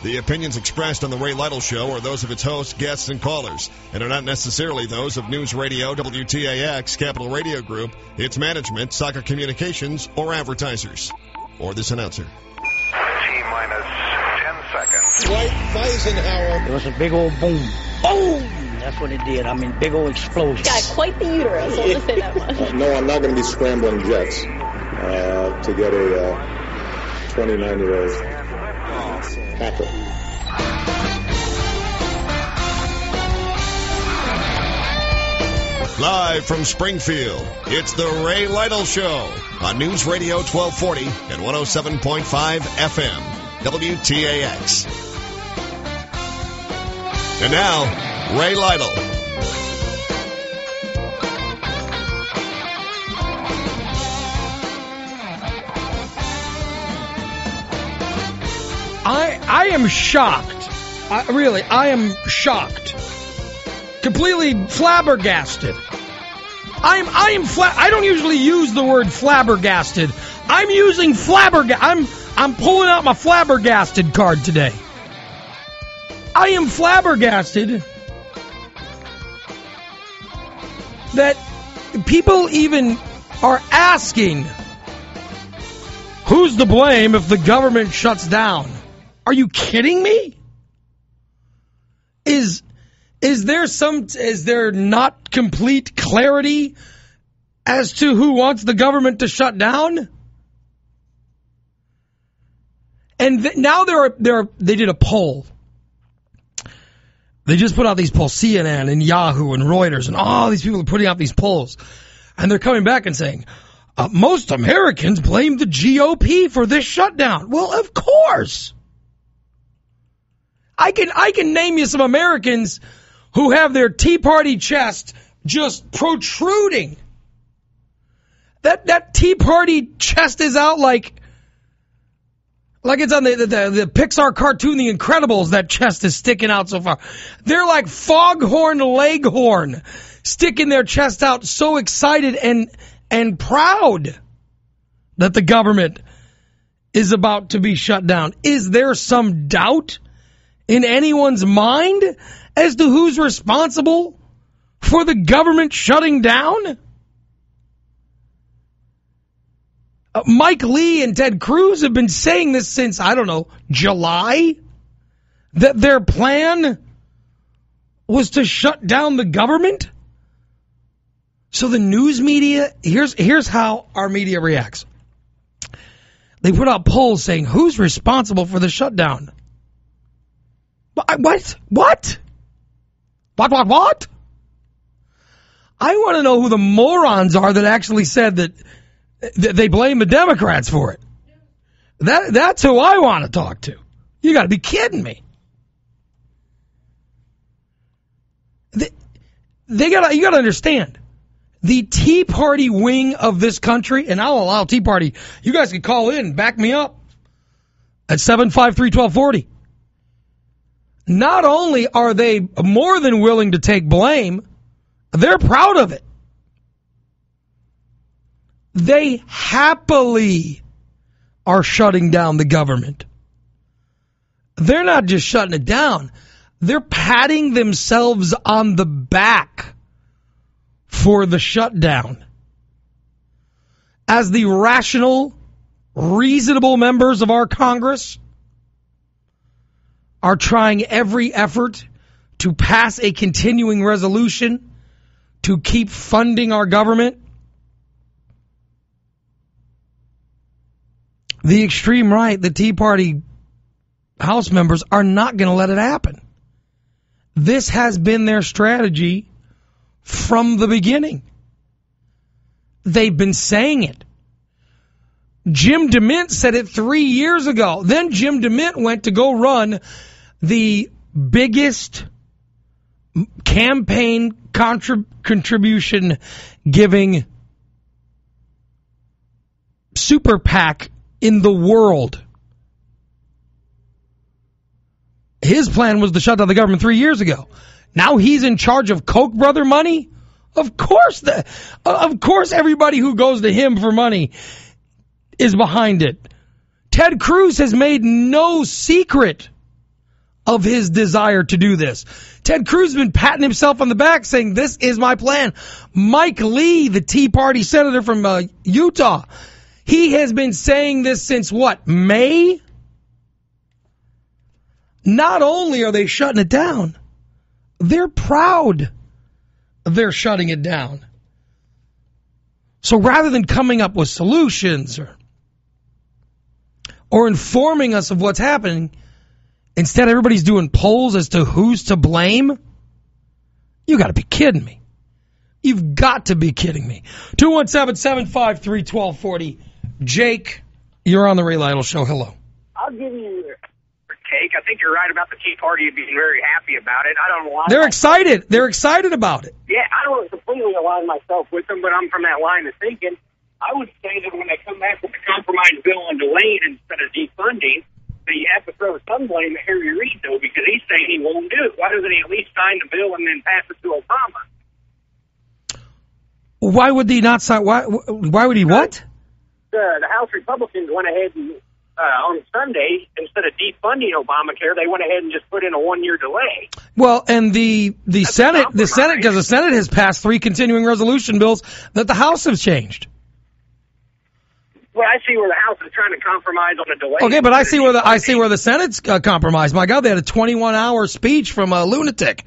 The opinions expressed on the Ray Lytle Show are those of its hosts, guests, and callers, and are not necessarily those of News Radio, WTAX, Capital Radio Group, its management, Soccer Communications, or advertisers. Or this announcer. T-minus 10 seconds. Dwight Eisenhower. It was a big old boom. Boom! That's what it did. I mean, big old explosion. Got quite the uterus, I'll just say that much. No, I'm not going to be scrambling jets to get a 29-year-old hacker. Live from Springfield, it's the Ray Lytle Show on News Radio 1240 and 107.5 FM, WTAX. And now, Ray Lytle. I am shocked. I am shocked. Completely flabbergasted. I don't usually use the word flabbergasted. I'm using I'm pulling out my flabbergasted card today. I am flabbergasted that people even are asking, who's to blame if the government shuts down? Are you kidding me? Is there not complete clarity as to who wants the government to shut down? And now they did a poll. They just put out these polls, CNN and Yahoo and Reuters, and all these people are putting out these polls. And they're coming back and saying, most Americans blame the GOP for this shutdown. Well, of course. I can name you some Americans who have their Tea Party chest just protruding. That Tea Party chest is out like it's on the Pixar cartoon The Incredibles. That chest is sticking out so far. They're like Foghorn Leghorn, sticking their chest out, so excited and proud that the government is about to be shut down. Is there some doubt in anyone's mind as to who's responsible for the government shutting down? Mike Lee and Ted Cruz have been saying this since, July, that their plan was to shut down the government. So the news media, here's how our media reacts. They put out polls saying, who's responsible for the shutdown? What? What? I want to know who the morons are that actually said that they blame the Democrats for it. That's who I want to talk to. You got to be kidding me. You got to understand. The Tea Party wing of this country, and I'll allow Tea Party, you guys can call in and back me up at 753-1240. Not only are they more than willing to take blame, they're proud of it. They happily are shutting down the government. They're not just shutting it down. They're patting themselves on the back for the shutdown. As the rational, reasonable members of our Congress are trying every effort to pass a continuing resolution to keep funding our government, the extreme right, the Tea Party House members, are not going to let it happen. This has been their strategy from the beginning. They've been saying it. Jim DeMint said it 3 years ago. Then Jim DeMint went to go run the biggest campaign contribution giving super PAC in the world. His plan was to shut down the government 3 years ago. Now he's in charge of Koch brother money? Of course everybody who goes to him for money is behind it. Ted Cruz has made no secret of his desire to do this. Ted Cruz has been patting himself on the back saying, this is my plan. Mike Lee, the Tea Party senator from Utah, he has been saying this since what, May? Not only are they shutting it down, they're proud they're shutting it down. So rather than coming up with solutions or informing us of what's happening, instead everybody's doing polls as to who's to blame. You got to be kidding me. You've got to be kidding me. 217-753-1240. Jake, you're on the Ray Lytle Show. Hello. I'll give you your take. I think you're right about the Tea Party being very happy about it. I don't know why. They're excited. They're excited about it. Yeah, I don't completely align myself with them, but I'm from that line of thinking. I would say that when they come back with the compromise bill on delayed instead of defunding, that you have to throw some blame at Harry Reid, though, because he's saying he won't do it. Why doesn't he at least sign the bill and then pass it to Obama? Why would he not sign? Why would he what? The House Republicans went ahead and on Sunday, instead of defunding Obamacare, they went ahead and just put in a 1-year delay. Well, and the Senate, because the Senate has passed 3 continuing resolution bills that the House has changed. Well, I see where the House is trying to compromise on a delay. Okay, but I see where the Senate's compromised. My God, they had a 21-hour speech from a lunatic.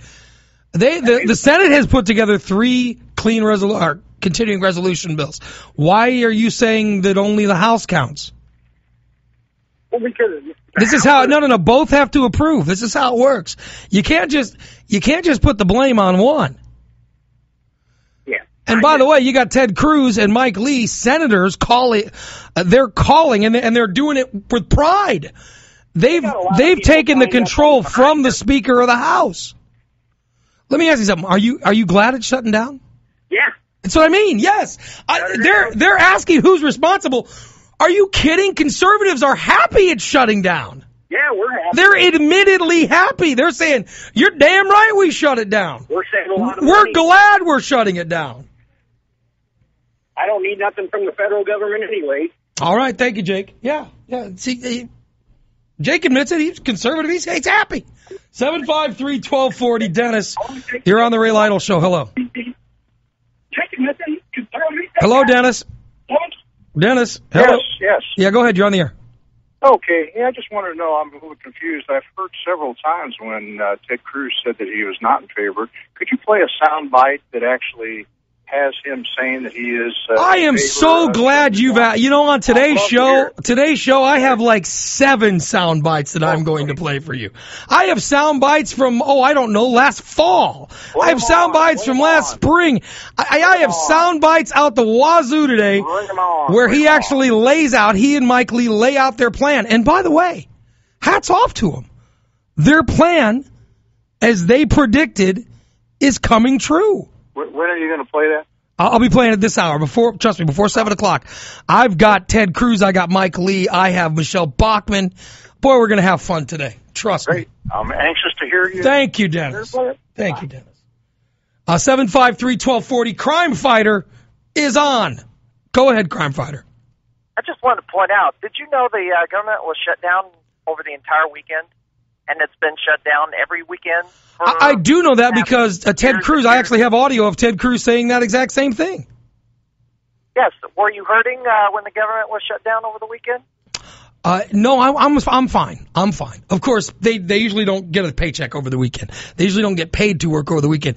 The Senate has put together 3 continuing resolution bills. Why are you saying that only the House counts? Well, because this is how no, both have to approve. This is how it works. You can't just put the blame on one. Yeah. And by the way, you got Ted Cruz and Mike Lee, senators, they're calling and they're doing it with pride. They've taken the control from the Speaker of the House. Let me ask you something. Are you glad it's shutting down? Yeah. That's what I mean. Yes. They're asking who's responsible. Are you kidding? Conservatives are happy it's shutting down. Yeah, we're happy. They're admittedly happy. They're saying, you're damn right we shut it down. We're saving a lot of money. We're glad we're shutting it down. I don't need nothing from the federal government anyway. All right. Thank you, Jake. Yeah. See, Jake admits it. He's conservative. He's happy. 753-1240. Dennis, you're on the Ray Lytle Show. Hello. Hello, Dennis. Dennis, hello. Yes. Yeah, go ahead. You're on the air. Okay. Yeah, I just wanted to know. I'm a little confused. I've heard several times when Ted Cruz said that he was not in favor. Could you play a sound bite that actually has him saying that he is I am so glad you've on today's show I have like 7 sound bites that I'm going to play for you. I have sound bites from last fall. I have sound bites from last spring. I have sound bites out the wazoo today where he actually he and Mike Lee lay out their plan. And by the way, hats off to them. Their plan, as they predicted, is coming true. When are you going to play that? I'll be playing it this hour. Before 7 o'clock. I've got Ted Cruz. I got Mike Lee. I have Michelle Bachmann. Boy, we're going to have fun today. Trust me. I'm anxious to hear you. Thank you, Dennis. Thank you, Dennis. 753-1240. Crime Fighter is on. Go ahead, Crime Fighter. I just wanted to point out, did you know the government was shut down over the entire weekend? And it's been shut down every weekend? I do know that because Ted Cruz, I actually have audio of Ted Cruz saying that exact same thing. Yes. Were you hurting when the government was shut down over the weekend? No, I'm fine. I'm fine. Of course, they usually don't get a paycheck over the weekend. They usually don't get paid to work over the weekend.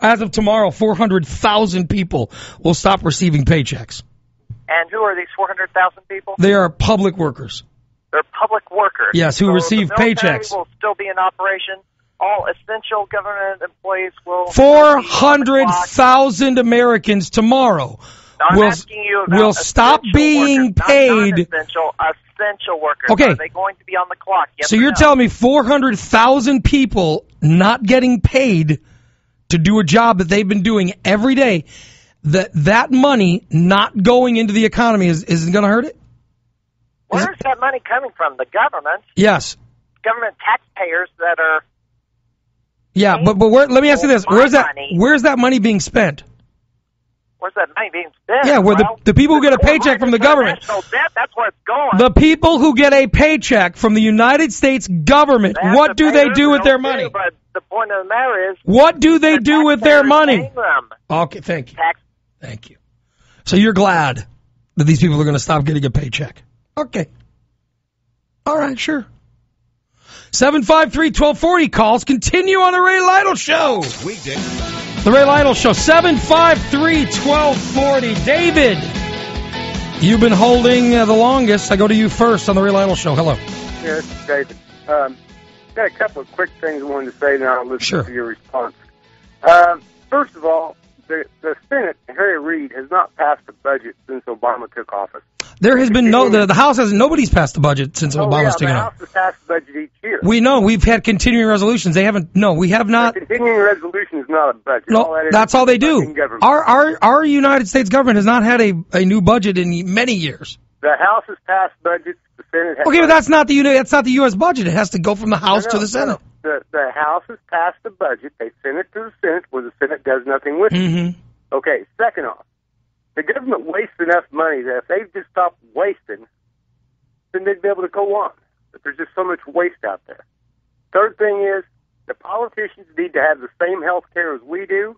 As of tomorrow, 400,000 people will stop receiving paychecks. And who are these 400,000 people? They are public workers. They're public workers. Yes, who receive paychecks. The military will still be in operation. All essential government employees will... 400,000 Americans tomorrow will stop being paid. Essential workers. Okay. Are they going to be on the clock? Yes, so you're telling me 400,000 people not getting paid to do a job that they've been doing every day, that money not going into the economy isn't going to hurt it? Where is that money coming from? The government? Yes. Government taxpayers that are... Yeah, but let me ask you this. Where's that money being spent? Where's that money being spent? Yeah, where the people who get a paycheck from the government. Debt, that's where it's going. The people who get a paycheck from the United States government, what do they do with their money? But the point of the matter is, what do they do with their money? Okay, thank you. Tax. Thank you. So you're glad that these people are going to stop getting a paycheck? Okay. All right, sure. 753-1240 calls continue on the Ray Lytle Show. Weekday. The Ray Lytle Show, 753-1240. David, you've been holding the longest. I go to you first on the Ray Lytle Show. Hello. Yes, David. Got a couple of quick things I wanted to say, and I'll listen to your response. First of all, the Senate, Harry Reid, has not passed a budget since Obama took office. There has been the House hasn't, nobody's passed the budget since Obama's taken the office. House has passed the budget each year. We know, we've had continuing resolutions. They haven't, no, we have not. A continuing resolution is not a budget. No, that's all they do. Our United States government has not had a new budget in many years. The House has passed budgets, the Senate has. Okay, but that's not the U.S. budget. It has to go from the House to the Senate. No. The House has passed the budget. They send it to the Senate, where the Senate does nothing with it. Okay, second off, the government wastes enough money that if they just stop wasting, then they'd be able to go on. But there's just so much waste out there. Third thing is, the politicians need to have the same health care as we do.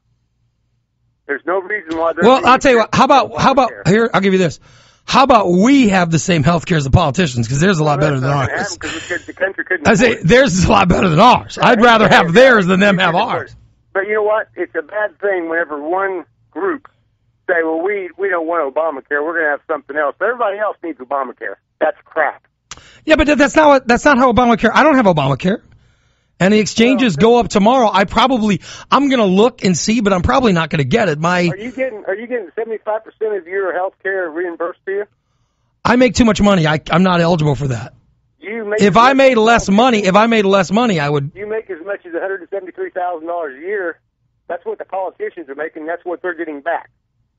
There's no reason why they're... Well, I'll tell you what, how about, here, I'll give you this. How about we have the same health care as the politicians? Because theirs is a lot better than ours. The country couldn't. I say, theirs is a lot better than ours. I'd rather have theirs than them have ours. But you know what? It's a bad thing whenever one group say, well, we don't want Obamacare, we're going to have something else. But everybody else needs Obamacare. That's crap. Yeah, but that's not how Obamacare. I don't have Obamacare. And the exchanges go up tomorrow. I'm going to look and see, but I'm probably not going to get it. Are you getting 75% of your health care reimbursed to you? I make too much money. I'm not eligible for that. If I made less money, I would. You make as much as $173,000 a year. That's what the politicians are making. That's what they're getting back.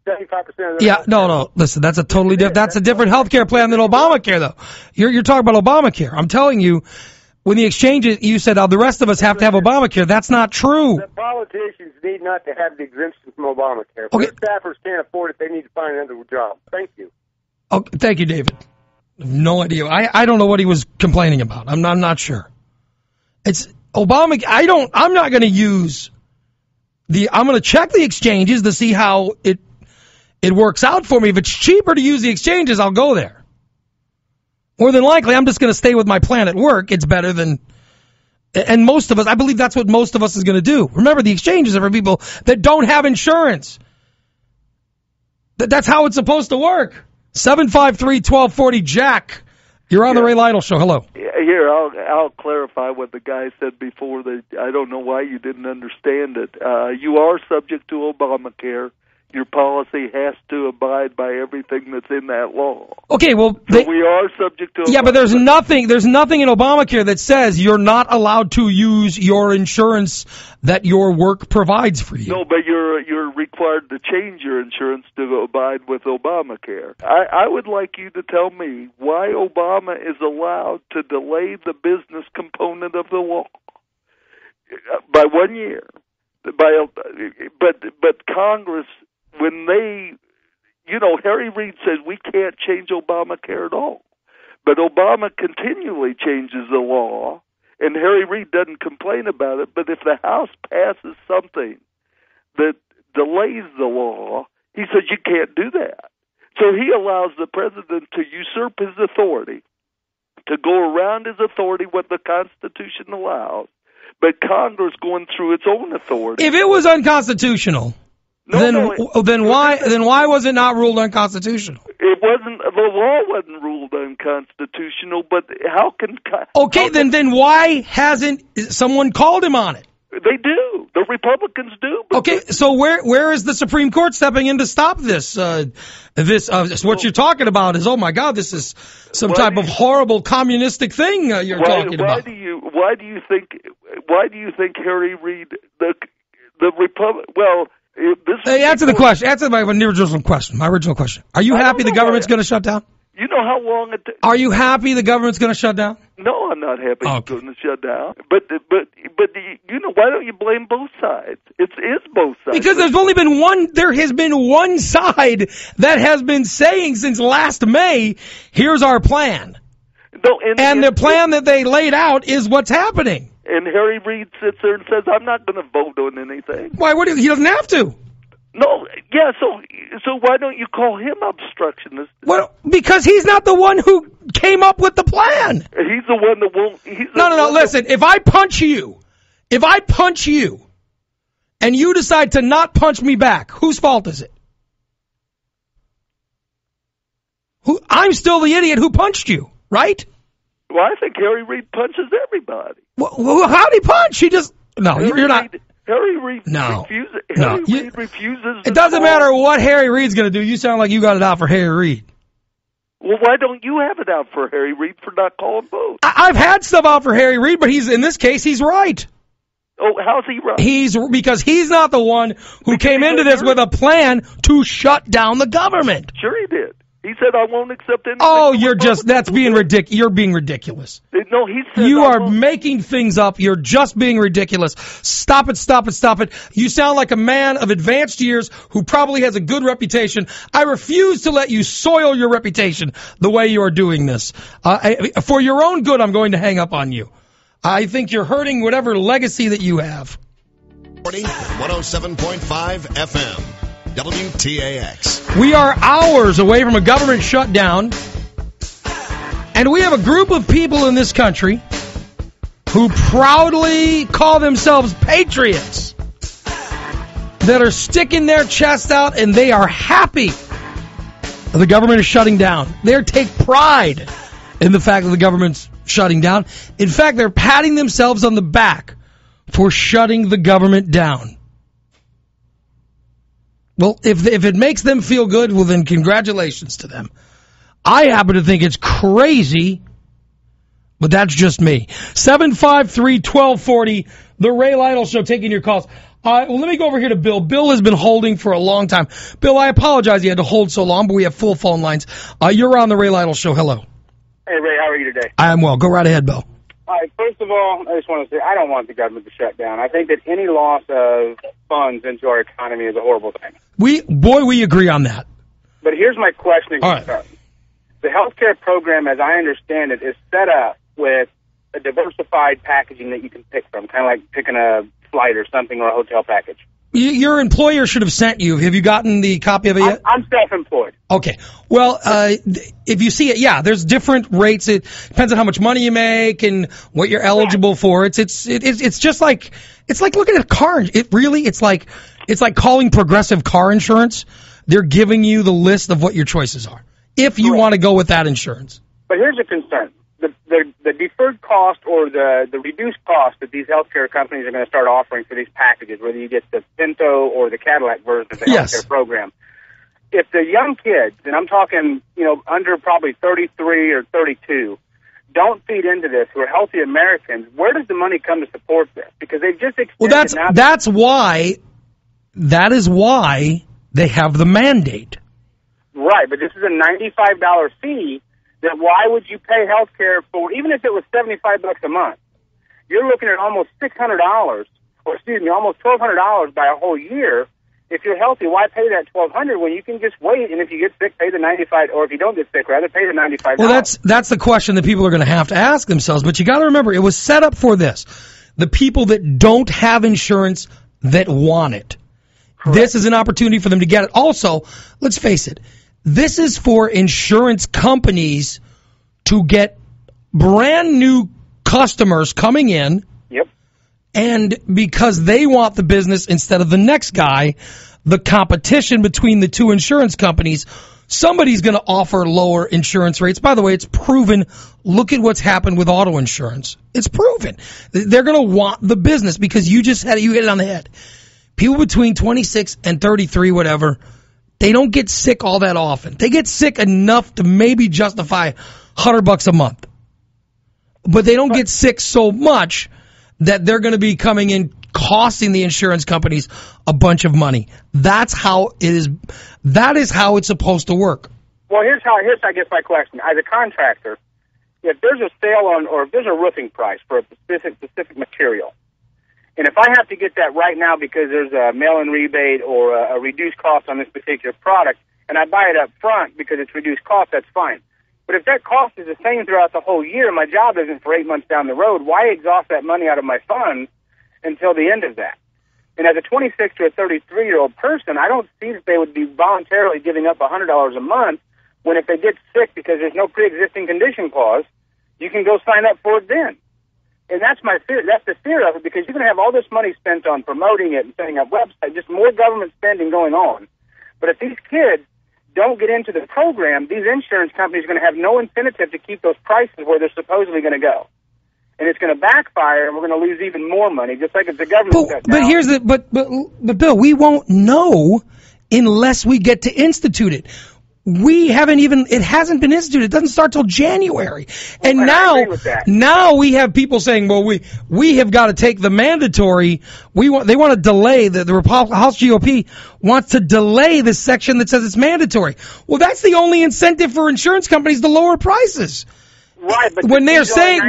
75% of them. Yeah, no. Listen, that's a totally different. That's a different health care plan than Obamacare, though. You're talking about Obamacare. I'm telling you. When the exchanges, you said, the rest of us have to have Obamacare. That's not true. The politicians need not to have the exemption from Obamacare. If okay. their staffers can't afford it, they need to find another job. Thank you. Okay, thank you, David. No idea. I don't know what he was complaining about. I'm not sure. It's Obamacare. I'm not going to use I'm going to check the exchanges to see how it works out for me. If it's cheaper to use the exchanges, I'll go there. More than likely, I'm just going to stay with my plan at work. It's better than, and most of us, I believe that's what most of us is going to do. Remember, the exchanges are for people that don't have insurance. That's how it's supposed to work. 753-1240, Jack. You're on the Ray Lytle Show. Hello. Here, I'll clarify what the guy said before. I don't know why you didn't understand it. You are subject to Obamacare. Your policy has to abide by everything that's in that law. Okay, well, we are subject to Obamacare. Yeah, but there's nothing in Obamacare that says you're not allowed to use your insurance that your work provides for you. No, but you're required to change your insurance to abide with Obamacare. I would like you to tell me why Obama is allowed to delay the business component of the law by 1 year. But Congress, when they, Harry Reid says we can't change Obamacare at all. But Obama continually changes the law, and Harry Reid doesn't complain about it. But if the House passes something that delays the law, he says you can't do that. So he allows the president to usurp his authority, to go around his authority, what the Constitution allows, but Congress going through its own authority. If it was unconstitutional, then why was it not ruled unconstitutional? It wasn't. The law wasn't ruled unconstitutional. But how can? Okay, then why hasn't someone called him on it? They do. The Republicans do. Okay, so where is the Supreme Court stepping in to stop this? What you're talking about is, oh my God, this is some type of horrible communistic thing you're talking about. Why do you think Harry Reid the Republic? Well, answer the question. Answer my original question. Are you happy the government's going to shut down? You know how long it... Are you happy the government's going to shut down? No, I'm not happy it's going to shut down. But you know, why don't you blame both sides? It's both sides. Because there has been one side that has been saying since last May, here's our plan. No, and the plan that they laid out is what's happening. And Harry Reid sits there and says, I'm not going to vote on anything. Why? He doesn't have to. No, yeah, so why don't you call him obstructionist? Well, because he's not the one who came up with the plan. He's the one that won't... No, listen, if I punch you, and you decide to not punch me back, whose fault is it? I'm still the idiot who punched you, right? Well, I think Harry Reid punches everybody. Well, how'd he punch? He just... No, you're not... Harry Reid refuses. It doesn't matter what Harry Reid's going to do. You sound like you got it out for Harry Reid. Well, why don't you have it out for Harry Reid for not calling votes? I've had stuff out for Harry Reid, but in this case, he's right. Oh, how's he right? Because he's not the one who came into this with a plan to shut down the government. Sure he did. He said, I won't accept anything. Oh, that's being ridiculous. You're being ridiculous. No, he said... You are making things up. You're just being ridiculous. Stop it. You sound like a man of advanced years who probably has a good reputation. I refuse to let you soil your reputation the way you are doing this. For your own good, I'm going to hang up on you. I think you're hurting whatever legacy that you have. 107.5 FM. WTAX. We are hours away from a government shutdown, and we have a group of people in this country who proudly call themselves patriots that are sticking their chest out, and they are happy the government is shutting down. They take pride in the fact that the government's shutting down. In fact, they're patting themselves on the back for shutting the government down. Well, if it makes them feel good, well, then congratulations to them. I happen to think it's crazy, but that's just me. 753-1240, the Ray Lytle Show, taking your calls. Let me go over here to Bill. Bill has been holding for a long time. Bill, I apologize you had to hold so long, but we have full phone lines. You're on the Ray Lytle Show. Hello. Hey, Ray, how are you today? I am well. Go right ahead, Bill. All right, first of all, I just want to say I don't want the government to shut down. I think that any loss of funds into our economy is a horrible thing. We agree on that. But here's my question. Right. The healthcare program, as I understand it, is set up with a diversified packaging that you can pick from, kind of like picking a flight or something or a hotel package. Your employer should have sent you. Have you gotten the copy of it yet? I'm self-employed. Okay. Well, if you see it, yeah, there's different rates. It depends on how much money you make and what you're eligible for. It's just like, it's like looking at a car. It's like calling Progressive car insurance. They're giving you the list of what your choices are if you want to go with that insurance. But here's a concern. The deferred cost or the reduced cost that these healthcare companies are going to start offering for these packages, whether you get the Pinto or the Cadillac version of the healthcare program. If the young kids, and I'm talking, under probably 33 or 32, don't feed into this, who are healthy Americans, where does the money come to support this? Because they've just extended... Well, that is why they have the mandate. Right, but this is a $95 fee. Then why would you pay health care for, even if it was $75 a month? You're looking at almost $600, almost $1,200 by a whole year. If you're healthy, why pay that $1,200 when you can just wait, and if you get sick, pay the $95, or if you don't get sick, rather pay the $95. Well, that's the question that people are going to have to ask themselves. But you got to remember, it was set up for this: the people that don't have insurance that want it. Correct. This is an opportunity for them to get it. Also, let's face it. This is for insurance companies to get brand new customers coming in. Yep. And because they want the business instead of the next guy, the competition between the two insurance companies, somebody's going to offer lower insurance rates. By the way, it's proven. Look at what's happened with auto insurance. It's proven. They're going to want the business because you hit it on the head. People between 26 and 33, whatever, they don't get sick all that often. They get sick enough to maybe justify $100 a month. But they don't get sick so much that they're going to be coming in costing the insurance companies a bunch of money. That's how it is. That is how it's supposed to work. Well, here's I guess my question. As a contractor, if there's a sale on, or if there's a roofing price for a specific material, and if I have to get that right now because there's a mail-in rebate or a reduced cost on this particular product, and I buy it up front because it's reduced cost, that's fine. But if that cost is the same throughout the whole year, my job isn't for 8 months down the road, why exhaust that money out of my funds until the end of that? And as a 26 to a 33-year-old person, I don't see that they would be voluntarily giving up $100 a month when if they get sick because there's no pre-existing condition clause, you can go sign up for it then. And that's my fear. That's the fear of it, because you're going to have all this money spent on promoting it and setting up websites, just more government spending going on. But if these kids don't get into the program, these insurance companies are going to have no incentive to keep those prices where they're supposedly going to go. And it's going to backfire, and we're going to lose even more money, just like if the government does now. But here's the but Bill, we won't know unless we get to institute it. It hasn't been instituted. It doesn't start till January. And now we have people saying, well, we have got to take the mandatory. They want to delay the House GOP wants to delay the section that says it's mandatory. Well, that's the only incentive for insurance companies to lower prices. Right, but when they're saying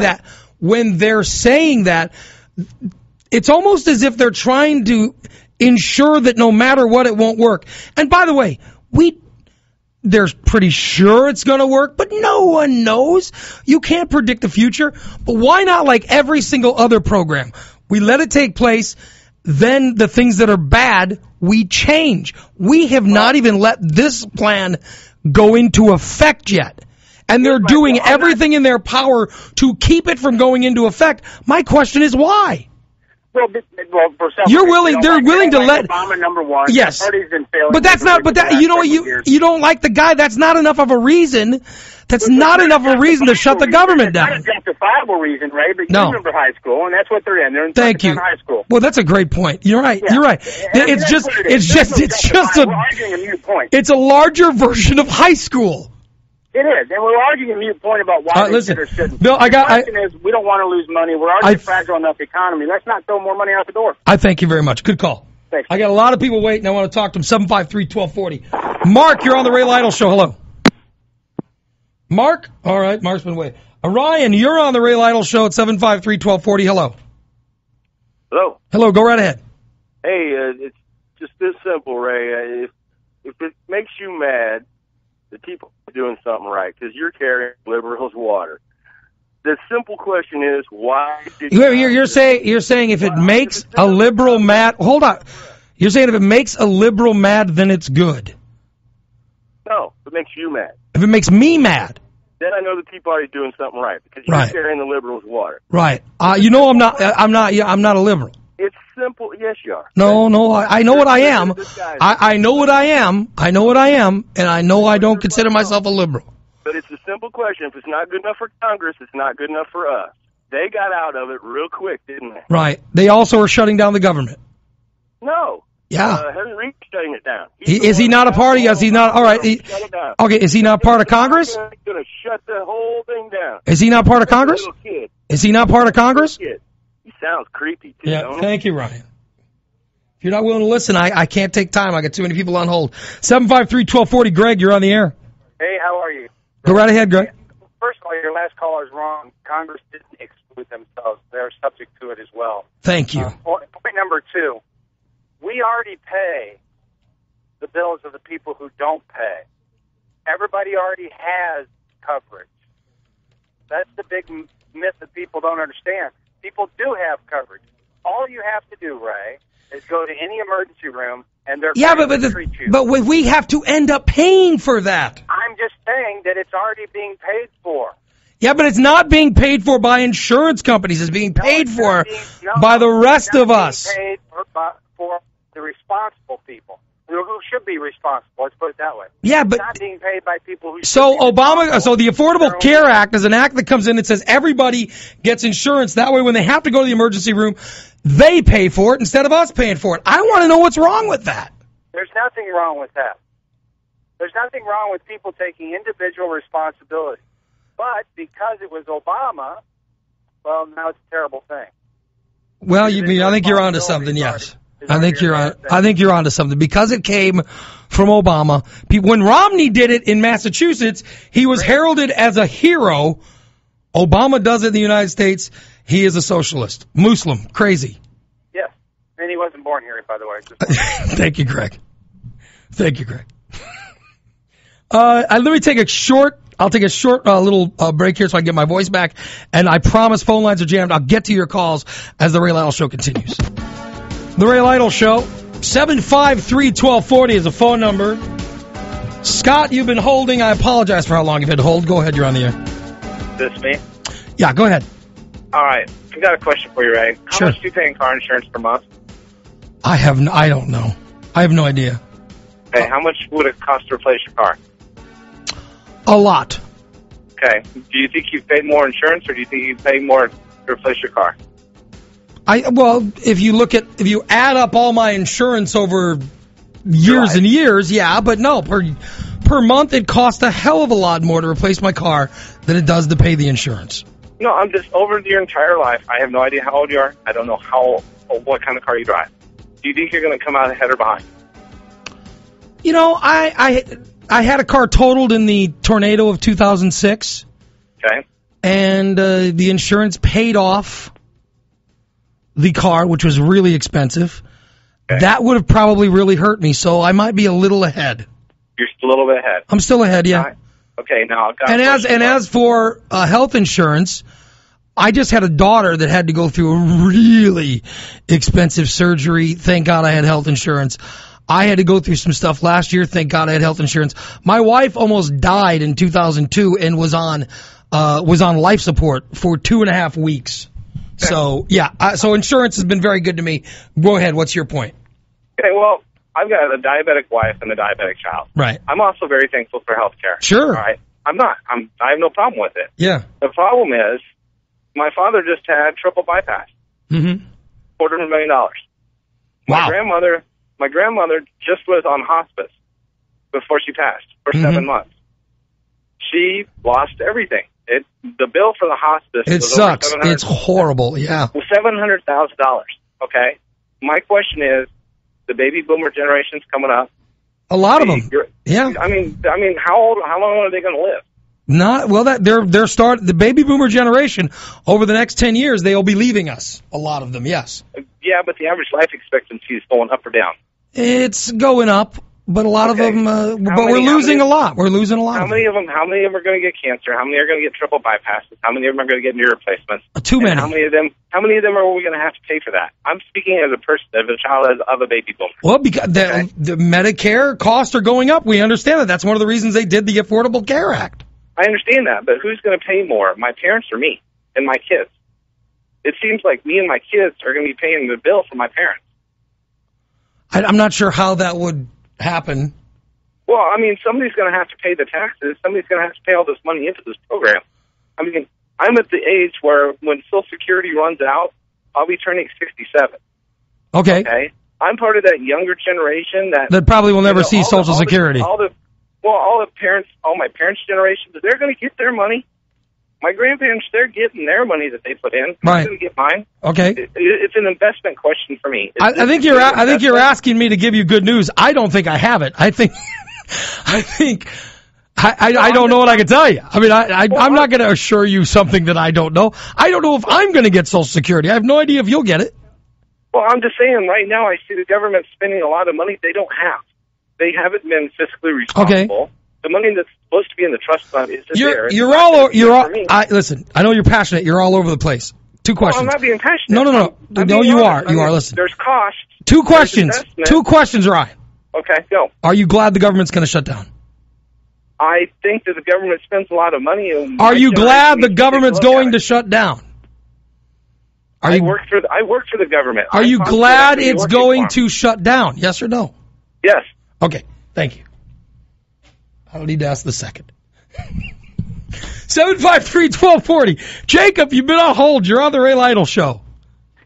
that, it's almost as if they're trying to ensure that no matter what, it won't work. And by the way, they're pretty sure it's going to work, but no one knows. You can't predict the future. But why not, like every single other program, we let it take place, then the things that are bad, we change. We have not even let this plan go into effect yet. And they're doing everything in their power to keep it from going into effect. My question is why? Well, for some they're willing to let Obama number one. Yes, party's been failing, but that's not. But that, you don't like the guy. That's not enough of a reason. That's not enough of a reason to shut the government down. It's not a justifiable reason, Ray. But you remember high school, and that's what they're in. They're in high school. Well, that's a great point. You're right. Yeah. You're right. It's just we're arguing a mute point. It's a larger version of high school. It is, and we're arguing a mute point about why they should or shouldn't. Bill, the question is, we don't want to lose money. We're already fragile enough economy. Let's not throw more money out the door. I thank you very much. Good call. Thanks. I got a lot of people waiting. I want to talk to them. 753-1240. Mark, you're on the Ray Lytle Show. Hello. Mark? All right, Mark's been waiting. Ryan, you're on the Ray Lytle Show at 753-1240. Hello. Hello. Hello, go right ahead. Hey, it's just this simple, Ray. If it makes you mad, the people are doing something right, because you're carrying liberals' water. The simple question is, why did you're saying if it makes a liberal mad? Hold on. You're saying if it makes a liberal mad, then it's good. No, it makes you mad. If it makes me mad, then I know the Tea Party's doing something right, because you're carrying the liberals' water. Right. I'm not a liberal. It's simple. Yes, you are. No. I know what I am. I know what I am. I know what I am, and I know I don't consider myself a liberal. But it's a simple question. If it's not good enough for Congress, it's not good enough for us. They got out of it real quick, didn't they? Right. They also are shutting down the government. No. Yeah. Henry Reid's shutting it down. Is he not a party? Yes, he's not. All right. Okay. Is he not part of Congress? He's going to shut the whole thing down. Is he not part of Congress? Is he not part of Congress? He sounds creepy, too. Yeah. Thank you, Ryan. If you're not willing to listen, I can't take time. I got too many people on hold. 753-1240. Greg, you're on the air. Hey, how are you? Go right ahead, Greg. First of all, your last caller is wrong. Congress didn't exclude themselves. They're subject to it as well. Thank you. Point number two, we already pay the bills of the people who don't pay. Everybody already has coverage. That's the big myth that people don't understand. People do have coverage. All you have to do, Ray, is go to any emergency room, and they're going to treat you. But we have to end up paying for that. I'm just saying that it's already being paid for. Yeah, but it's not being paid for by insurance companies. It's being paid for by the rest of us. It's being paid for the responsible people who should be responsible. Let's put it that way. Yeah, but it's not being paid by people who. So the Affordable Care Act is an act that comes in that says everybody gets insurance. That way, when they have to go to the emergency room, they pay for it instead of us paying for it. I want to know what's wrong with that. There's nothing wrong with that. There's nothing wrong with people taking individual responsibility. But because it was Obama, well, now it's a terrible thing. Well, I think you're onto something, yes. I think you're onto something because it came from Obama. When Romney did it in Massachusetts, he was heralded as a hero. Obama does it in the United States. He is a socialist, Muslim, crazy. Yes, and he wasn't born here, by the way. Thank you, Greg. Let me take a short. I'll take a short little break here so I can get my voice back. And I promise phone lines are jammed. I'll get to your calls as the Ray Lytle Show continues. The Ray Lytle Show, 753-1240 is the phone number. Scott, you've been holding. I apologize for how long you've had to hold. Go ahead. You're on the air. This me? Yeah, go ahead. All right. I got a question for you, Ray. How Sure. much do you pay in car insurance per month? I don't know. I have no idea. Okay. How much would it cost to replace your car? A lot. Okay. Do you think you pay more insurance, or do you think you pay more to replace your car? If you add up all my insurance over years and years, yeah, but no, per month it costs a hell of a lot more to replace my car than it does to pay the insurance. No, I'm just over your entire life. I have no idea how old you are. I don't know what kind of car you drive. Do you think you're going to come out ahead or behind? You know, I had a car totaled in the tornado of 2006. Okay. And the insurance paid off the car, which was really expensive. Okay. That would have probably really hurt me, so I might be a little ahead. You're still a little bit ahead. I'm still ahead, yeah. Okay, now I've got as for health insurance, I just had a daughter that had to go through a really expensive surgery. Thank God I had health insurance. I had to go through some stuff last year. Thank God I had health insurance. My wife almost died in 2002 and was on life support for 2.5 weeks. Okay. So so insurance has been very good to me. Go ahead. What's your point? Okay. Well, I've got a diabetic wife and a diabetic child. Right. I'm also very thankful for health care. Sure. All right. I have no problem with it. Yeah. The problem is my father just had triple bypass. Mm-hmm. $250,000. Wow. My grandmother just was on hospice before she passed for 7 months. She lost everything. The bill for the hospice. It sucks. It's horrible. Yeah. Was $700,000. Okay. My question is, the baby boomer generation's coming up. A lot of them. Yeah. I mean, how long are they going to live? The baby boomer generation over the next 10 years, they'll be leaving us. A lot of them, yes. Yeah, but the average life expectancy is going up or down. It's going up, but a lot of them. We're losing a lot. We're losing a lot. How many of them are going to get cancer? How many are going to get triple bypasses? How many of them are going to get knee replacements? Too many. How many of them are we going to have to pay for that? I'm speaking as a person, as a child of a baby boomer. Well, because the Medicare costs are going up. We understand that. That's one of the reasons they did the Affordable Care Act. I understand that, but who's going to pay more, my parents or me and my kids? It seems like me and my kids are going to be paying the bill for my parents. I'm not sure how that would happen. Well, I mean, somebody's going to have to pay the taxes. Somebody's going to have to pay all this money into this program. I mean, I'm at the age where when Social Security runs out, I'll be turning 67. Okay. I'm part of that younger generation that probably will never see Social Security. All my parents' generations, they're going to get their money. My grandparents, they're getting their money that they put in. Right. I'm going to get mine. Okay. It's an investment question for me. I think you're asking me to give you good news. I don't think I have it. I don't know what I can tell you. I mean, I'm not going to assure you something that I don't know. I don't know if I'm going to get Social Security. I have no idea if you'll get it. Well, I'm just saying right now I see the government spending a lot of money they don't have. They haven't been fiscally responsible. Okay. The money that's supposed to be in the trust fund is just there. Listen, I know you're passionate. You're all over the place. Two questions. I'm not being passionate. No, you are. You are. Listen. There's cost. Two questions, Ryan. Okay, go. Are you glad the government's going to shut down? I think that the government spends a lot of money. Are you glad the government's going to shut down? I work for the government. Are you glad it's going to shut down? Yes or no? Yes. Okay. Thank you. I don't need to ask the second. 753-1240. Jacob, you've been on hold. You're on the Ray Lytle Show.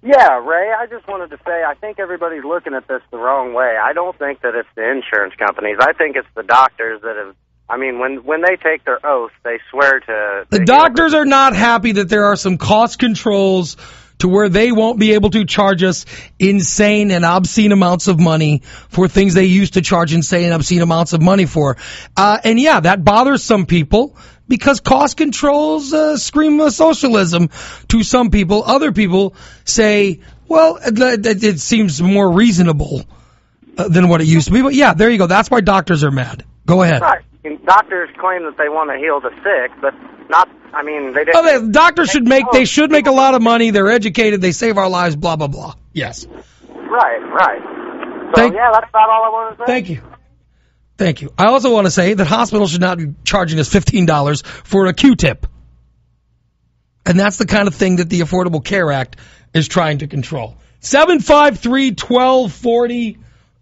Yeah, Ray, I just wanted to say I think everybody's looking at this the wrong way. I don't think that it's the insurance companies. I think it's the doctors that have, I mean, when they take their oath, they swear to... The doctors are not happy that there are some cost controls to where they won't be able to charge us insane and obscene amounts of money for things they used to charge insane and obscene amounts of money for. And yeah, that bothers some people because cost controls scream socialism to some people. Other people say, well, it seems more reasonable than what it used to be. But yeah, there you go. That's why doctors are mad. Go ahead. Right. Doctors claim that they want to heal the sick, but not. I mean, they didn't. Doctors should make a lot of money. They're educated. They save our lives. Blah blah blah. Yes. Right. So yeah, that's about all I wanted to say. Thank you. I also want to say that hospitals should not be charging us $15 for a Q-tip, and that's the kind of thing that the Affordable Care Act is trying to control. 753-1240.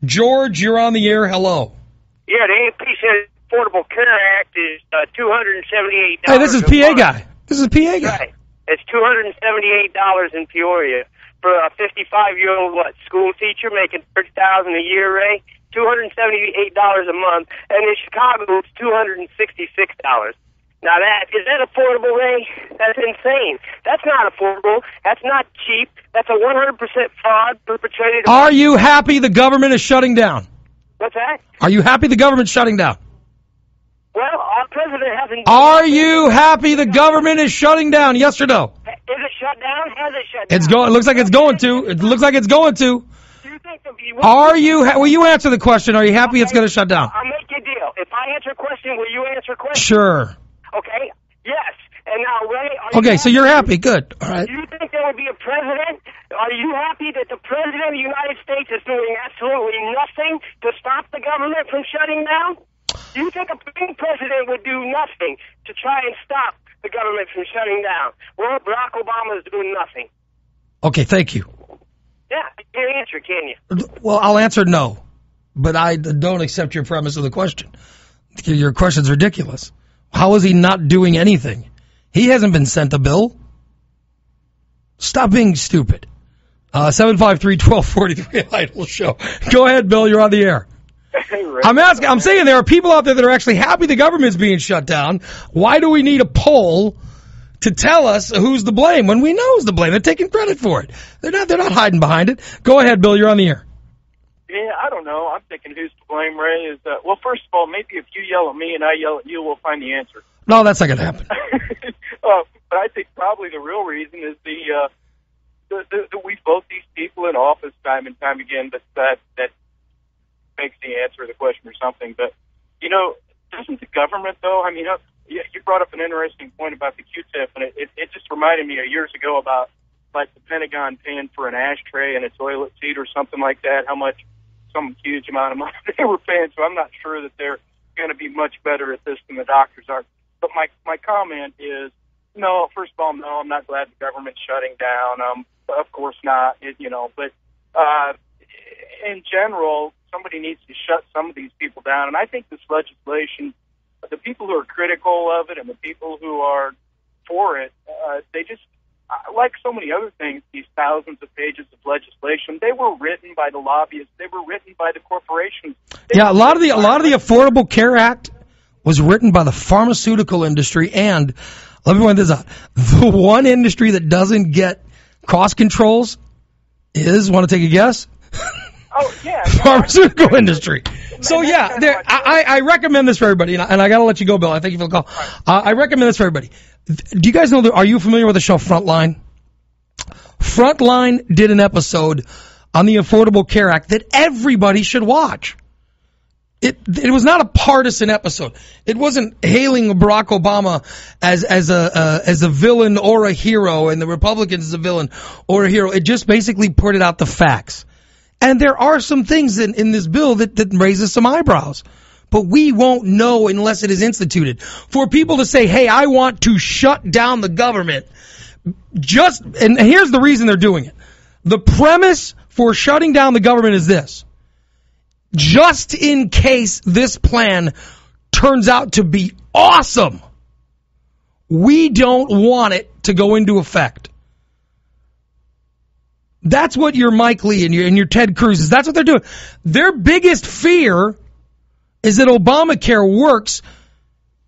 George, you're on the air. Hello. Yeah, the AMP says Affordable Care Act is $278. Hey, this is PA guy. Right. It's $278 in Peoria for a 55-year-old school teacher making $30,000 a year, Ray. $278 a month, and in Chicago it's $266. Now is that affordable, Ray? That's insane. That's not affordable. That's not cheap. That's a 100% fraud perpetrated. Are you happy the government is shutting down? What's that? Are you happy the government's shutting down? Well, our president hasn't. Are you happy the government is shutting down? Yes or no? Is it shut down? Has it shut down? It's going. It looks like it's going to. It looks like it's going to. Do you think will you answer the question? Are you happy it's going to shut down? I'll make you a deal. If I answer a question, will you answer a question? Sure. Okay. Yes. And now, Ray. Okay, so you're happy. Good. All right. Do you think there would be a president? Are you happy that the president of the United States is doing absolutely nothing to stop the government from shutting down? Do you think a president would do nothing to try and stop the government from shutting down? Well, Barack Obama is doing nothing. Okay, thank you. Yeah, you can't answer, can you? Well, I'll answer no, but I don't accept your premise of the question. Your question's ridiculous. How is he not doing anything? He hasn't been sent a bill. Stop being stupid. 753-1243 Lytle Show. Go ahead, Bill. You're on the air. I'm saying there are people out there that are actually happy the government's being shut down. Why do we need a poll to tell us who's to blame when we know who's to blame? They're taking credit for it. They're not hiding behind it. Go ahead, Bill. You're on the air. Yeah, I don't know. I'm thinking who's to blame, Ray, is well, first of all, maybe if you yell at me and I yell at you, we'll find the answer. No, that's not going to happen. But I think probably the real reason is that we vote these people in office time and time again, but that makes the answer to the question or something. But, doesn't the government, though, I mean, you brought up an interesting point about the Q-tip, and it just reminded me of years ago about, like, the Pentagon paying for an ashtray and a toilet seat or something like that, how much, some huge amount of money they were paying. So I'm not sure that they're going to be much better at this than the doctors are. But my comment is, no, first of all, no, I'm not glad the government's shutting down. Of course not, but in general, somebody needs to shut some of these people down. And I think this legislation, the people who are critical of it and the people who are for it, they just, like so many other things, these thousands of pages of legislation, they were written by the lobbyists. They were written by the corporations. Yeah, a lot of the Affordable Care Act was written by the pharmaceutical industry, and let me point this out: the one industry that doesn't get cost controls is, want to take a guess? Oh yeah, pharmaceutical industry. So yeah, I recommend this for everybody, and I got to let you go, Bill. I thank you for the call. I recommend this for everybody. Do you guys know? Are you familiar with the show Frontline? Frontline did an episode on the Affordable Care Act that everybody should watch. It was not a partisan episode. It wasn't hailing Barack Obama as a villain or a hero, and the Republicans as a villain or a hero. It just basically pointed out the facts. And there are some things in this bill that raises some eyebrows. But we won't know unless it is instituted. For people to say, hey, I want to shut down the government, and here's the reason they're doing it. The premise for shutting down the government is this: just in case this plan turns out to be awesome, we don't want it to go into effect. That's what your Mike Lee and your Ted Cruz is. That's what they're doing. Their biggest fear is that Obamacare works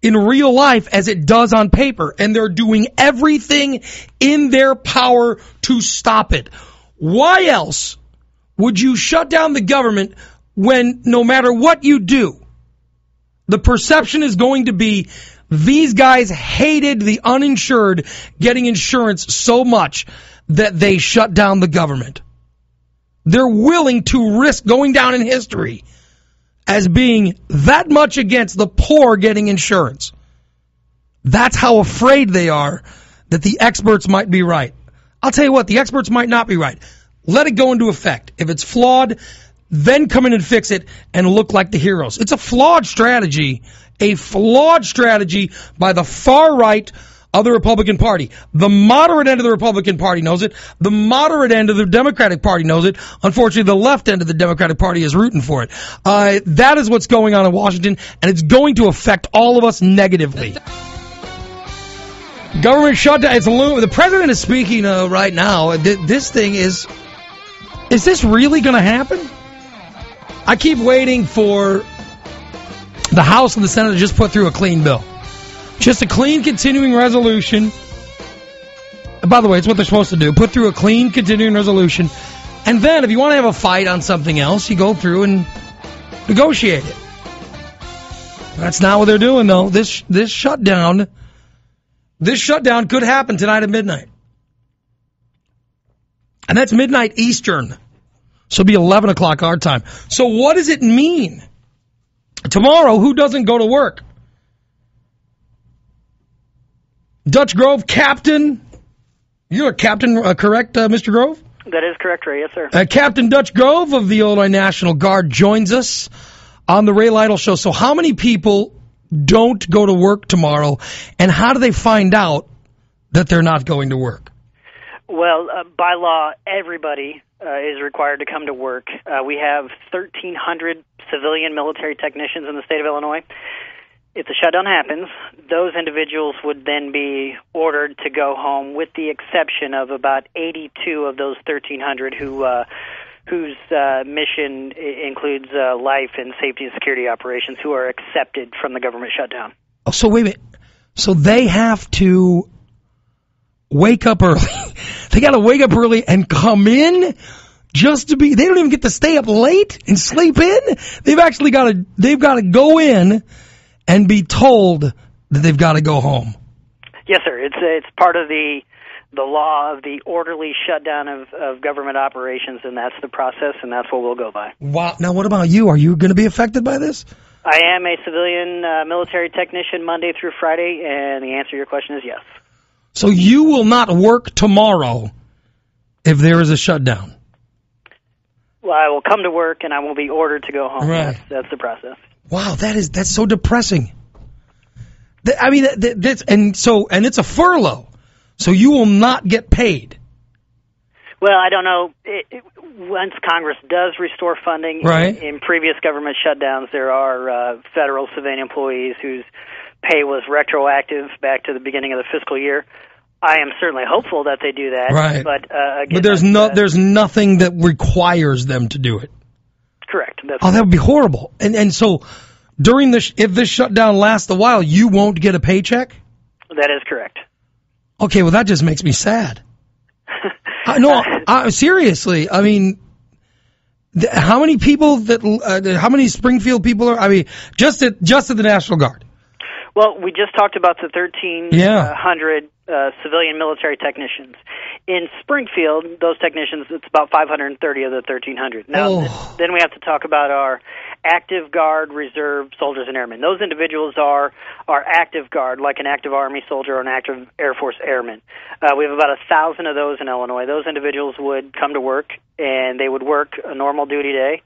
in real life as it does on paper, and they're doing everything in their power to stop it. Why else would you shut down the government when no matter what you do, the perception is going to be these guys hated the uninsured getting insurance so much that they shut down the government? They're willing to risk going down in history as being that much against the poor getting insurance. That's how afraid they are that the experts might be right. I'll tell you what, the experts might not be right. Let it go into effect. If it's flawed, then come in and fix it and look like the heroes. It's a flawed strategy by the far right of the Republican Party. The moderate end of the Republican Party knows it. The moderate end of the Democratic Party knows it. Unfortunately, the left end of the Democratic Party is rooting for it. That is what's going on in Washington, and it's going to affect all of us negatively. Government shutdown. The president is speaking right now. This thing is this really going to happen? I keep waiting for the House and the Senate to just put through a clean bill. Just a clean continuing resolution. And by the way, it's what they're supposed to do. Put through a clean continuing resolution. And then if you want to have a fight on something else, you go through and negotiate it. That's not what they're doing, though. This shutdown could happen tonight at midnight. And that's midnight Eastern. So it'll be 11 o'clock our time. So what does it mean? Tomorrow, who doesn't go to work? Dutch Grove captain. You're a captain, correct, Mr. Grove? That is correct, Ray. Yes, sir. Captain Dutch Grove of the Illinois National Guard joins us on the Ray Lytle Show. So how many people don't go to work tomorrow, and how do they find out that they're not going to work? Well, by law, everybody is required to come to work. We have 1,300 civilian military technicians in the state of Illinois. If the shutdown happens, those individuals would then be ordered to go home, with the exception of about 82 of those 1,300 whose mission includes life and safety and security operations, who are accepted from the government shutdown. Oh, so wait a minute. So they have to wake up early. They got to wake up early and come in just to be. They don't even get to stay up late and sleep in. They've actually got to. They've got to go in and be told that they've got to go home. Yes, sir. It's part of the law of the orderly shutdown of government operations, and that's the process, and that's what we'll go by. Wow. Now, what about you? Are you going to be affected by this? I am a civilian military technician Monday through Friday, and the answer to your question is yes. So you will not work tomorrow if there is a shutdown? Well, I will come to work, and I will be ordered to go home. Right. That's the process. Wow, that's so depressing. I mean, and it's a furlough, so you will not get paid. Well, I don't know. Once Congress does restore funding, right. In previous government shutdowns, there are federal civilian employees whose pay was retroactive back to the beginning of the fiscal year. I am certainly hopeful that they do that. Right. But again, there's nothing that requires them to do it. Correct. That would be horrible. And so during if this shutdown lasts a while, you won't get a paycheck? That is correct. Okay, well, that just makes me sad. Seriously, I mean, how many people how many Springfield people are? I mean, just at the National Guard. Well, we just talked about the 1,300 civilian military technicians. In Springfield, those technicians, it's about 530 of the 1,300. Now, then we have to talk about our active guard, reserve, soldiers, and airmen. Those individuals are active guard, like an active Army soldier or an active Air Force airman. We have about 1,000 of those in Illinois. Those individuals would come to work, and they would work a normal duty day.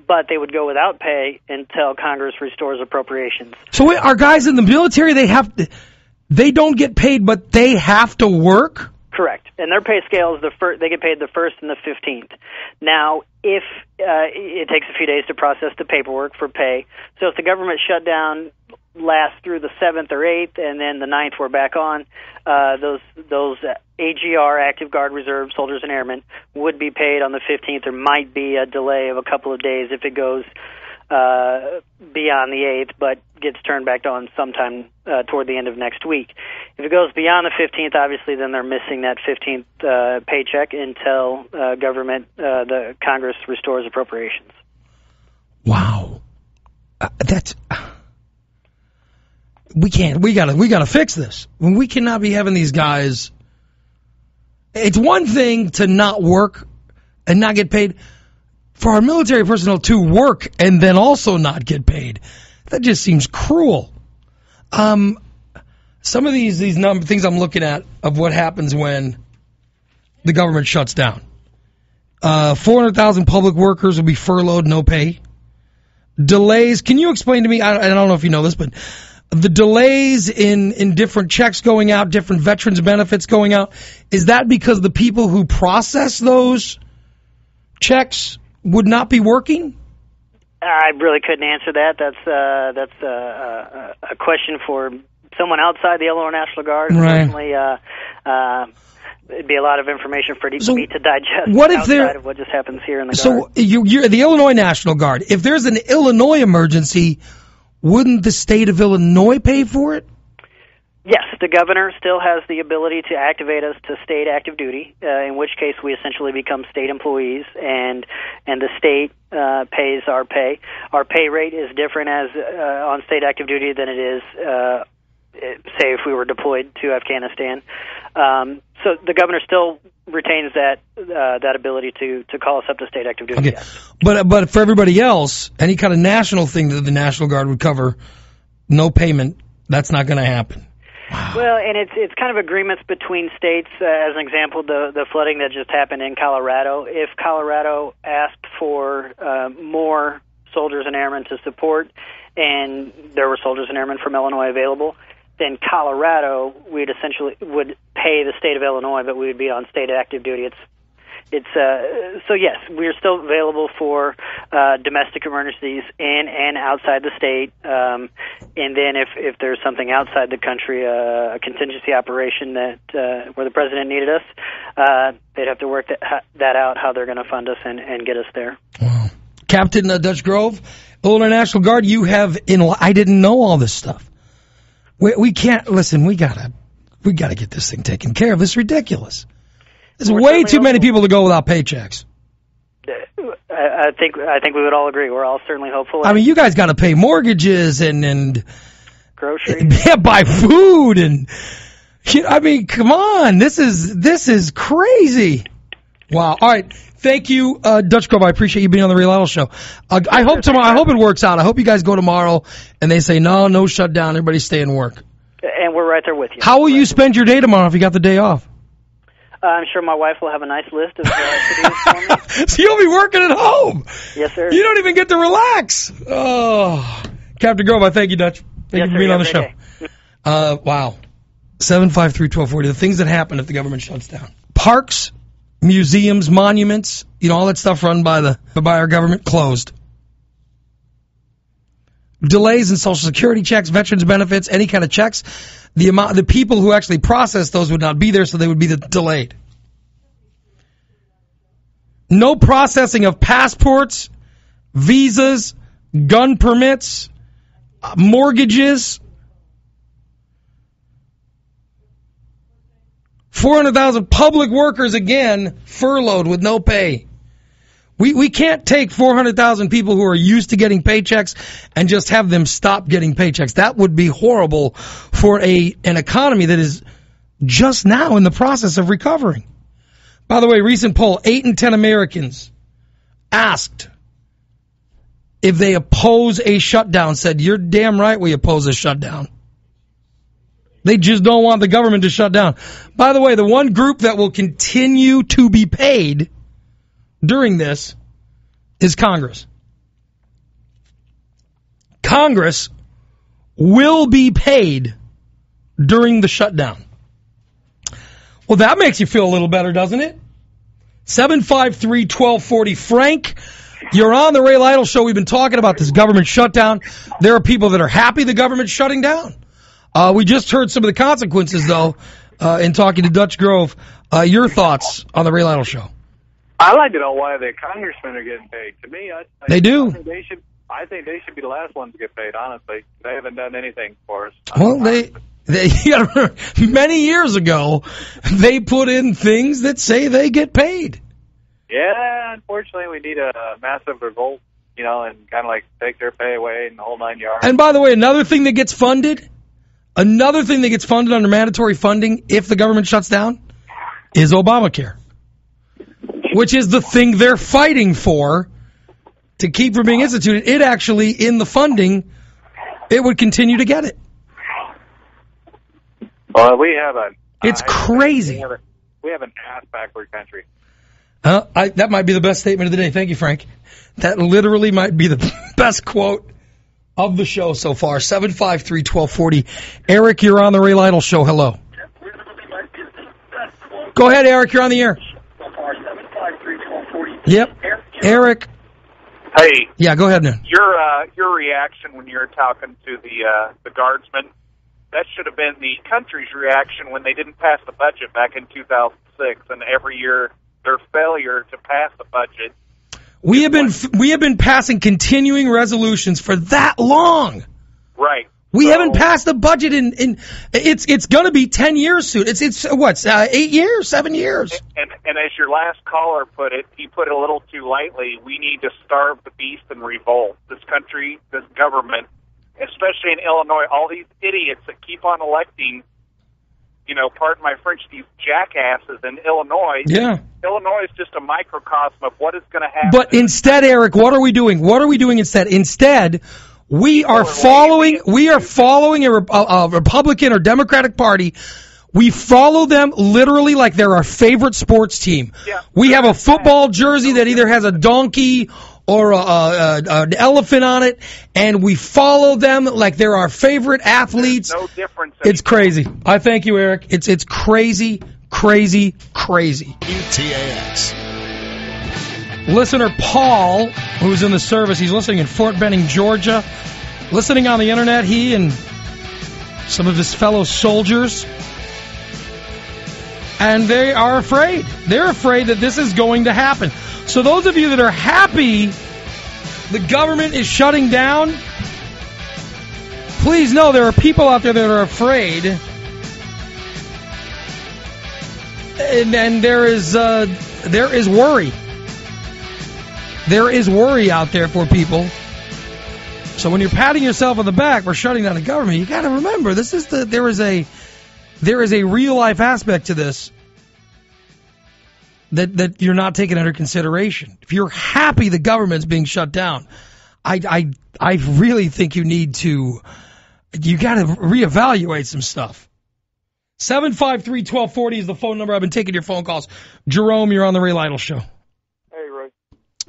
But they would go without pay until Congress restores appropriations. So wait, our guys in the military, they don't get paid, but they have to work? Correct. And their pay scale is they get paid the 1st and the 15th. Now, if it takes a few days to process the paperwork for pay, so if the government shutdown lasts through the 7th or 8th, and then the 9th we're back on, those AGR, Active Guard, Reserve, Soldiers, and Airmen would be paid on the 15th. There might be a delay of a couple of days if it goes beyond the 8th, but gets turned back on sometime toward the end of next week. If it goes beyond the 15th, obviously, then they're missing that 15th paycheck until the Congress restores appropriations. Wow, we gotta fix this. We cannot be having these guys. It's one thing to not work and not get paid. For our military personnel to work and then also not get paid, that just seems cruel. Some of these things I'm looking at of what happens when the government shuts down. 400,000 public workers will be furloughed, no pay. Delays. Can you explain to me? I don't know if you know this, but the delays in different checks going out, different veterans benefits going out, is that because the people who process those checks would not be working? I really couldn't answer that. That's a question for someone outside the Illinois National Guard. Right. Certainly, it'd be a lot of information for me to digest. What if outside of what just happens here in the So Guard. you're the Illinois National Guard. If there's an Illinois emergency, wouldn't the state of Illinois pay for it? Yes, the governor still has the ability to activate us to state active duty, in which case we essentially become state employees, and the state pays our pay. Our pay rate is different as on state active duty than it is, say, if we were deployed to Afghanistan. So the governor still retains that ability to call us up to state active duty. Okay. But for everybody else, any kind of national thing that the National Guard would cover, no payment, that's not going to happen. Wow. Well, and it's kind of agreements between states. As an example, the flooding that just happened in Colorado. If Colorado asked for more soldiers and airmen to support, and there were soldiers and airmen from Illinois available, then Colorado would pay the state of Illinois, but we would be on state active duty. So yes, we're still available for domestic emergencies in and outside the state. And then if there's something outside the country, a contingency operation that where the president needed us, they'd have to work that out, how they're going to fund us and get us there. Wow. Captain Dutch Grove, Illinois National Guard, I didn't know all this stuff. We can't, listen, we gotta get this thing taken care of. It's ridiculous. There's way too many people to go without paychecks. I think we would all agree. We're all certainly hopeful. I mean, you guys got to pay mortgages and groceries, buy food, and I mean, come on, this is crazy. Wow. All right, thank you, Dutch Grove. I appreciate you being on the Ray Lytle Show. I hope it works out. I hope you guys go tomorrow and they say no shutdown. Everybody stay and work. And we're right there with you. How will you spend your day tomorrow if you got the day off? I'm sure my wife will have a nice list of to-dos for me. So you'll be working at home. Yes, sir. You don't even get to relax. Oh, Captain Grove, I thank you, Dutch. Thank you for being on the show. Wow. 753-1240. The things that happen if the government shuts down. Parks, museums, monuments, all that stuff run by our government, closed. Delays in Social Security checks, veterans benefits, any kind of checks. The people who actually process those would not be there, so they would be delayed. No processing of passports, visas, gun permits, mortgages. 400,000 public workers, again, furloughed with no pay. We can't take 400,000 people who are used to getting paychecks and just have them stop getting paychecks. That would be horrible for an economy that is just now in the process of recovering. By the way, recent poll, 8 in 10 Americans asked if they oppose a shutdown, said, you're damn right we oppose a shutdown. They just don't want the government to shut down. By the way, the one group that will continue to be paid during this is Congress. Congress will be paid during the shutdown. Well, that makes you feel a little better, doesn't it? 753-1240. Frank, you're on the Ray Lytle Show. We've been talking about this government shutdown. There are people that are happy the government's shutting down. We just heard some of the consequences, though, in talking to Dutch Grove. Your thoughts on the Ray Lytle Show? I like to know why the congressmen are getting paid. To me, they do. I think they should be the last ones to get paid, honestly. They haven't done anything for us. Well, they you gotta remember, many years ago, they put in things that say they get paid. Yeah, unfortunately, we need a massive revolt, and kind of like take their pay away and the whole 9 yards. And by the way, another thing that gets funded under mandatory funding if the government shuts down is Obamacare, which is the thing they're fighting for to keep from being instituted. It actually, in the funding, it would continue to get it. Well, we have It's crazy. We have an ass-backward country. That might be the best statement of the day. Thank you, Frank. That literally might be the best quote of the show so far. 753-1240. Eric, you're on the Ray Lytle Show. Hello. Go ahead, Eric. You're on the air. Yep. Eric. Hey. Yeah, go ahead, man. Your reaction when you're talking to the guardsmen, that should have been the country's reaction when they didn't pass the budget back in 2006, and every year their failure to pass the budget. We have been passing continuing resolutions for that long. Right. We haven't passed the budget in it's going to be 10 years soon. It's 8 years, 7 years. And as your last caller put it, he put it a little too lightly. We need to starve the beast and revolt. This country, this government, especially in Illinois, all these idiots that keep on electing, pardon my French, these jackasses in Illinois. Yeah. Illinois is just a microcosm of what is going to happen. But instead, Eric, what are we doing? What are we doing instead? Instead, we are following a Republican or Democratic Party. We follow them literally like they're our favorite sports team. Yeah. We have a football jersey that either has a donkey or an elephant on it, and we follow them like they're our favorite athletes. There's no difference. It's crazy. I thank you, Eric. It's crazy, crazy, crazy. UTAX. Listener Paul, who's in the service, he's listening in Fort Benning, Georgia. Listening on the internet, he and some of his fellow soldiers. And they are afraid. They're afraid that this is going to happen. So those of you that are happy the government is shutting down, please know there are people out there that are afraid. And there is worry. There is worry out there for people. So when you're patting yourself on the back for shutting down the government, you got to remember there is a real life aspect to this that you're not taking under consideration. If you're happy the government's being shut down, I really think you got to reevaluate some stuff. 753-1240 is the phone number. I've been taking your phone calls. Jerome, you're on the Ray Lytle Show. Hey, Ray.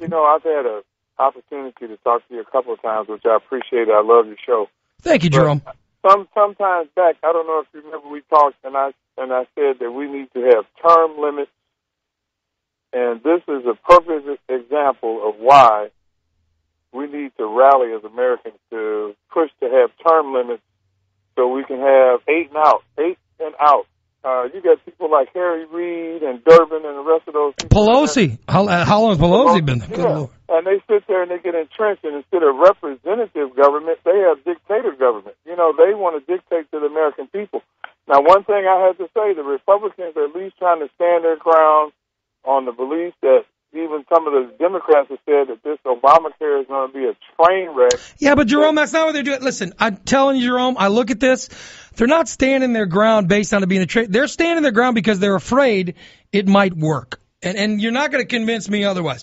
I've had an opportunity to talk to you a couple of times, which I appreciate. I love your show. Thank you, Jerome. Sometimes back, I don't know if you remember, we talked, and I said that we need to have term limits, and this is a perfect example of why we need to rally as Americans to push to have term limits so we can have 8 and out. You got people like Harry Reid and Durbin and the rest of those people. Pelosi. How long has Pelosi been there? Yeah. And they sit there and they get entrenched, and instead of representative government, they have dictator government. They want to dictate to the American people. Now, one thing I have to say, the Republicans are at least trying to stand their ground on the belief that even some of the Democrats have said that this Obamacare is going to be a train wreck. Yeah, but Jerome, that's not what they're doing. Listen, I'm telling you, Jerome, I look at this. They're not standing their ground based on it being a trade. They're standing their ground because they're afraid it might work. And you're not going to convince me otherwise.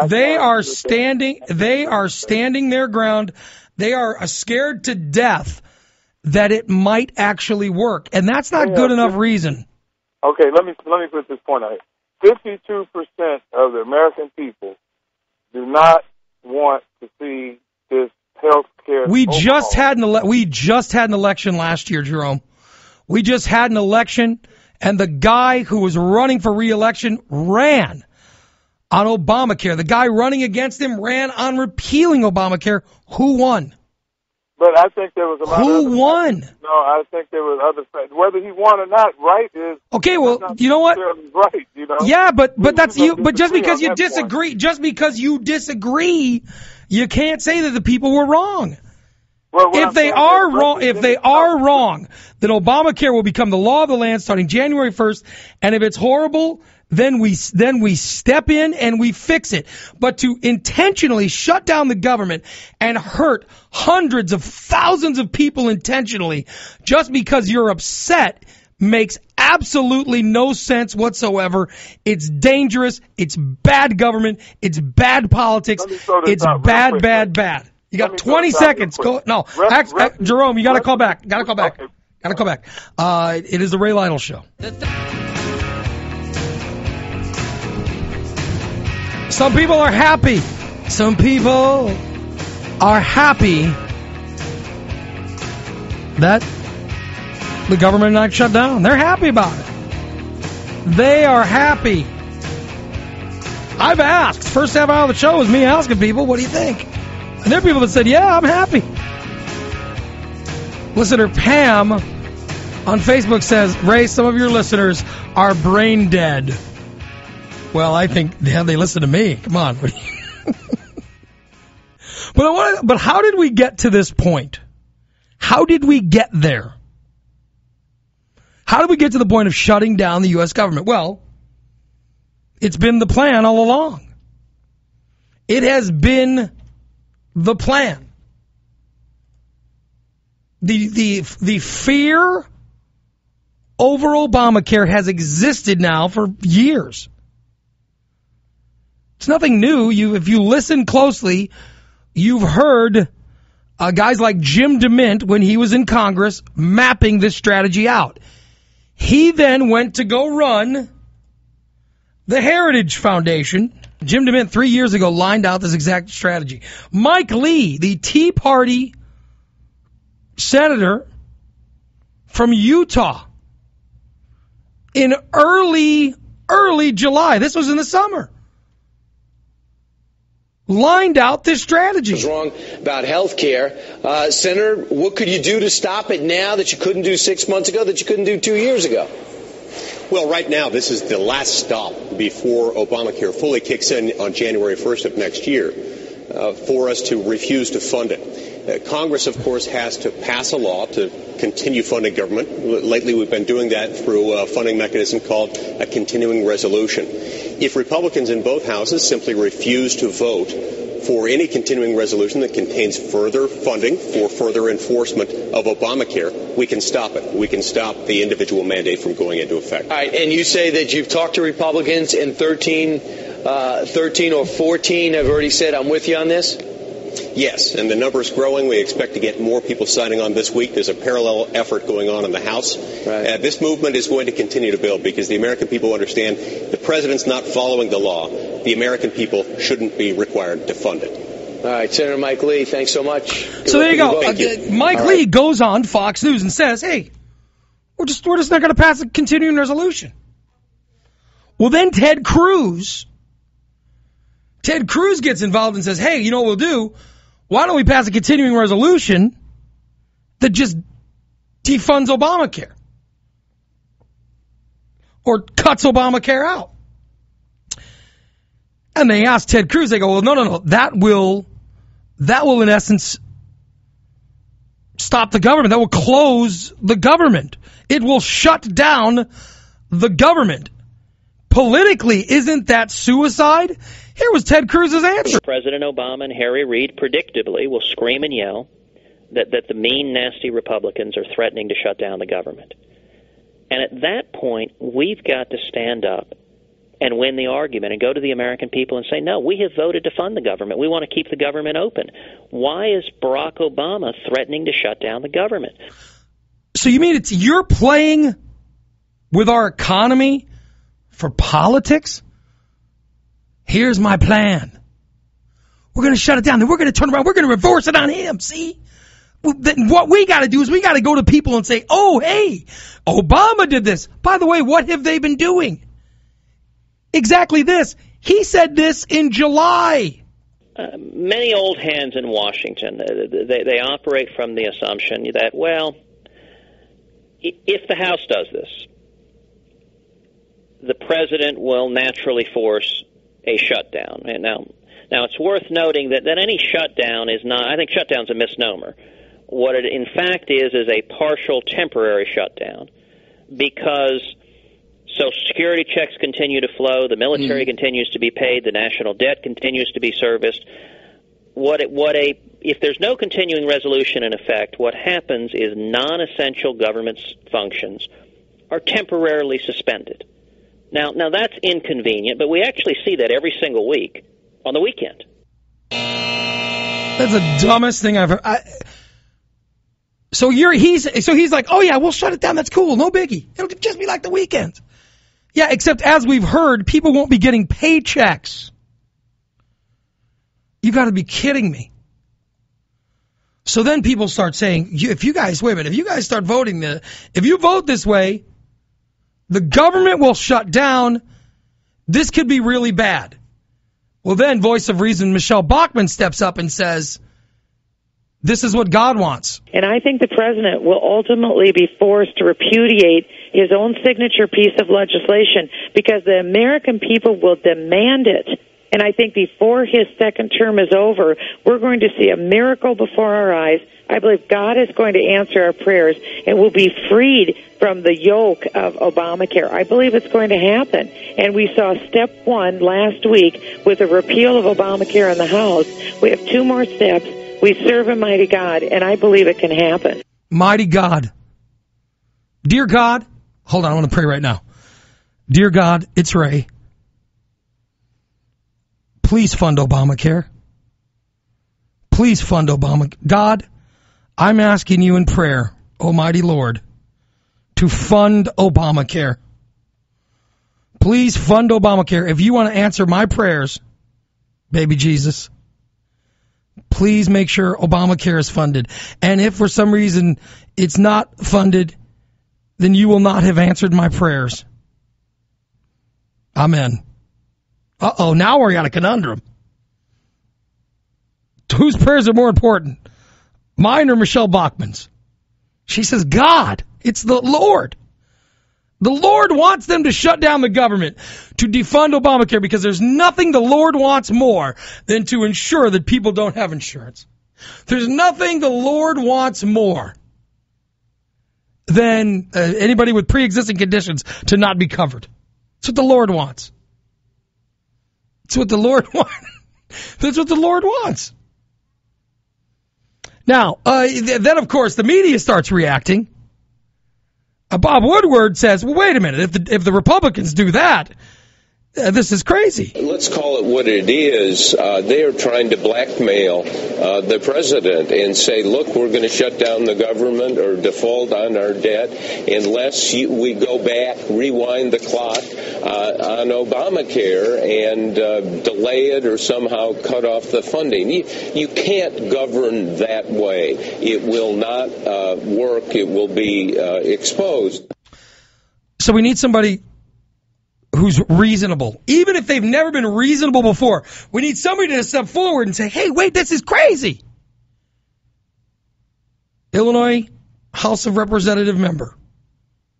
They are standing their ground. They are scared to death that it might actually work. And that's not good enough reason. Okay, let me put this point out. 52% of the American people do not want to see this health care. We just had an election last year, Jerome. We just had an election, and the guy who was running for re-election ran on Obamacare. The guy running against him ran on repealing Obamacare. Who won? But I think there was a lot of Who won? No, I think there was other factors. Whether he won or not, right is okay. Well, you know what? Right, Yeah, but that's you. But just because you disagree, You can't say that the people were wrong. If they are wrong, then Obamacare will become the law of the land starting January 1st. And if it's horrible, then we step in and we fix it. But to intentionally shut down the government and hurt hundreds of thousands of people intentionally just because you're upset makes absolutely no sense whatsoever. It's dangerous. It's bad government. It's bad politics. It's bad. You got 20 seconds. No, Jerome, you got to call back. Got to call back. It is the Ray Lytle Show. Some people are happy. Some people are happy that the government not shut down. They're happy about it. They are happy. I've asked. First half hour of the show was me asking people, what do you think? And there are people that said, yeah, I'm happy. Listener Pam on Facebook says, Ray, some of your listeners are brain dead. Well, I think they listen to me. Come on. But how did we get to this point? How did we get there? How did we get to the point of shutting down the U.S. government? Well, it's been the plan all along. It has been the plan. The fear over Obamacare has existed now for years. It's nothing new. If you listen closely, you've heard guys like Jim DeMint, when he was in Congress, mapping this strategy out. He then went to go run the Heritage Foundation. Jim DeMint 3 years ago lined out this exact strategy. Mike Lee, the Tea Party senator from Utah, in early July, this was in the summer, lined out this strategy. Was wrong about health care. Senator, what could you do to stop it now that you couldn't do 6 months ago, that you couldn't do 2 years ago? Well, right now, this is the last stop before Obamacare fully kicks in on January 1st of next year for us to refuse to fund it. Congress, of course, has to pass a law to continue funding government. Lately, we've been doing that through a funding mechanism called a continuing resolution. If Republicans in both houses simply refuse to vote for any continuing resolution that contains further funding for further enforcement of Obamacare, we can stop it. We can stop the individual mandate from going into effect. All right, and you say that you've talked to Republicans and 13 or 14 have already said, I'm with you on this? Yes, and the number is growing. We expect to get more people signing on this week. There's a parallel effort going on in the House. Right. This movement is going to continue to build because the American people understand the president's not following the law. The American people shouldn't be required to fund it. All right, Senator Mike Lee, thanks so much. So there you go. Mike Lee goes on Fox News and says, hey, we're just not going to pass a continuing resolution. Well, then Ted Cruz gets involved and says, hey, you know what we'll do? Why don't we pass a continuing resolution that just defunds Obamacare or cuts Obamacare out? And they ask Ted Cruz, they go, well, no, that will in essence stop the government. That will close the government. It will shut down the government. Politically, isn't that suicide? Here was Ted Cruz's answer. President Obama and Harry Reid predictably will scream and yell that the mean, nasty Republicans are threatening to shut down the government. And at that point, we've got to stand up and win the argument and go to the American people and say, no, we have voted to fund the government. We want to keep the government open. Why is Barack Obama threatening to shut down the government? So you mean you're playing with our economy for politics? Here's my plan. We're going to shut it down. Then we're going to turn around. We're going to reverse it on him. See? Then what we got to do is we got to go to people and say, oh, hey, Obama did this. By the way, what have they been doing? Exactly this. He said this in July. Many old hands in Washington, they operate from the assumption that, well, if the House does this, the president will naturally force a shutdown. And now, Now, it's worth noting that any shutdown is not, I think shutdown's a misnomer. What it in fact is a partial temporary shutdown, because Social Security checks continue to flow, the military continues to be paid, the national debt continues to be serviced. If there's no continuing resolution in effect, what happens is non-essential government functions are temporarily suspended. Now that's inconvenient, but we actually see that every single week on the weekend. That's the dumbest thing I've heard. So he's like, oh yeah, we'll shut it down. That's cool. No biggie. It'll just be like the weekends. Yeah, except as we've heard, people won't be getting paychecks. You got to be kidding me. So then people start saying, if you guys start voting, if you vote this way, the government will shut down. This could be really bad. Well, then voice of reason Michelle Bachmann steps up and says, this is what God wants. And I think the president will ultimately be forced to repudiate his own signature piece of legislation because the American people will demand it. And I think before his second term is over, we're going to see a miracle before our eyes. I believe God is going to answer our prayers and we'll be freed from the yoke of Obamacare. I believe it's going to happen. And we saw step one last week with the repeal of Obamacare in the House. We have 2 more steps. We serve a mighty God, and I believe it can happen. Mighty God. Dear God, hold on, I want to pray right now. Dear God, it's Ray. Please fund Obamacare. Please fund Obamacare. God, I'm asking you in prayer, Almighty Lord, to fund Obamacare. Please fund Obamacare. If you want to answer my prayers, baby Jesus, please make sure Obamacare is funded. And if for some reason it's not funded, then you will not have answered my prayers. Amen. Uh-oh, now we're got a conundrum. Whose prayers are more important? Mine or Michelle Bachmann's? She says, God, it's the Lord. The Lord wants them to shut down the government, to defund Obamacare, because there's nothing the Lord wants more than to ensure that people don't have insurance. There's nothing the Lord wants more than anybody with pre-existing conditions to not be covered. That's what the Lord wants. That's what the Lord wants. That's what the Lord wants. Now, then, of course, the media starts reacting. Bob Woodward says, well, wait a minute, if the Republicans do that, this is crazy. Let's call it what it is. They are trying to blackmail the president and say, look, we're going to shut down the government or default on our debt unless we go back, rewind the clock on Obamacare and delay it or somehow cut off the funding. You can't govern that way. It will not work. It will be exposed. So we need somebody who's reasonable. Even if they've never been reasonable before, we need somebody to step forward and say, hey, wait, this is crazy. Illinois House of Representative member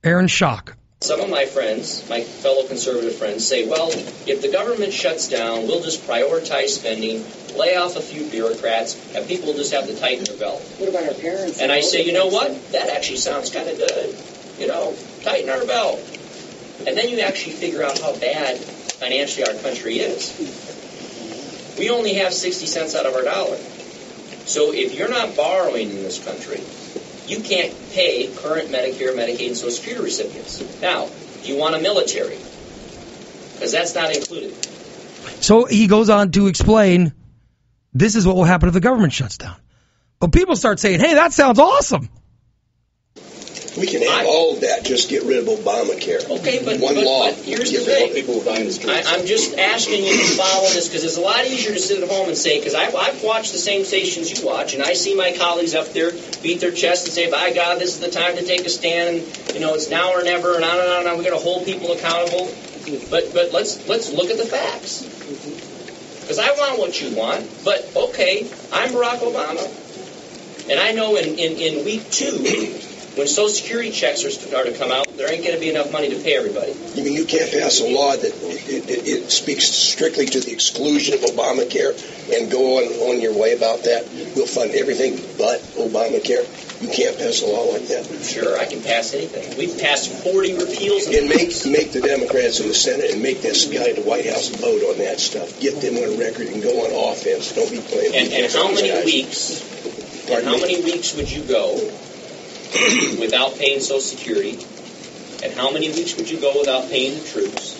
Aaron Schock. Some of my friends, my fellow conservative friends, say, well, if the government shuts down, we'll just prioritize spending, lay off a few bureaucrats, and people will just have to tighten their belt. What about our parents? And I say, you know what? That actually sounds kind of good. Tighten our belt. And then you actually figure out how bad financially our country is. We only have 60 cents out of our dollar. So if you're not borrowing in this country, you can't pay current Medicare, Medicaid, and Social Security recipients. Now, do you want a military? Because that's not included. So he goes on to explain, this is what will happen if the government shuts down. But people start saying, hey, that sounds awesome. We can have all of that, just get rid of Obamacare. Okay, but here's the thing. I'm just asking you to follow this, because it's a lot easier to sit at home and say, because I've watched the same stations you watch, and I see my colleagues up there beat their chest and say, by God, this is the time to take a stand, and, it's now or never, and on and on and on. We're going to hold people accountable. But let's look at the facts. Because I want what you want, but, okay, I'm Barack Obama. And I know in week 2... when Social Security checks are to come out, there ain't going to be enough money to pay everybody. You mean you can't pass a law that it speaks strictly to the exclusion of Obamacare, and go on your way about that. We'll fund everything but Obamacare. You can't pass a law like that. Sure, I can pass anything. We've passed 40 repeals. And make the Democrats in the Senate and make this guy at the White House vote on that stuff. Get them on record and go on offense. Don't be playing. And how many weeks? And how many weeks would you go without paying Social Security? And how many weeks would you go without paying the troops?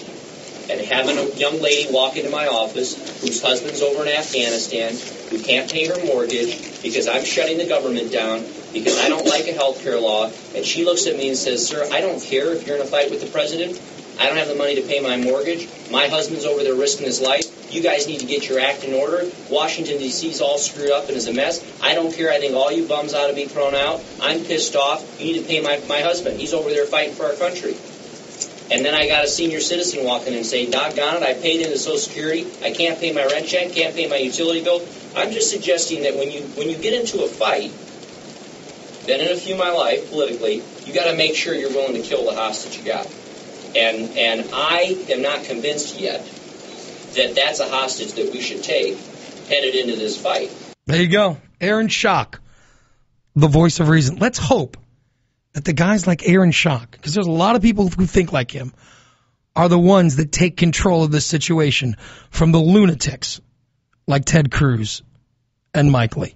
And having a young lady walk into my office whose husband's over in Afghanistan, who can't pay her mortgage because I'm shutting the government down, because I don't like a health care law, and she looks at me and says, sir, I don't care if you're in a fight with the president. I don't have the money to pay my mortgage. My husband's over there risking his life. You guys need to get your act in order. Washington, D.C.'s all screwed up and is a mess. I don't care. I think all you bums ought to be thrown out. I'm pissed off. You need to pay my husband. He's over there fighting for our country. And then I got a senior citizen walking in and saying, doggone it, I paid into Social Security. I can't pay my rent check, can't pay my utility bill. I'm just suggesting that when you get into a fight, then interfere my life politically, you got to make sure you're willing to kill the hostage you got. And I am not convinced yet that that's a hostage that we should take headed into this fight. There you go. Aaron Schock, the voice of reason. Let's hope that the guys like Aaron Schock, because there's a lot of people who think like him, are the ones that take control of this situation from the lunatics like Ted Cruz and Mike Lee.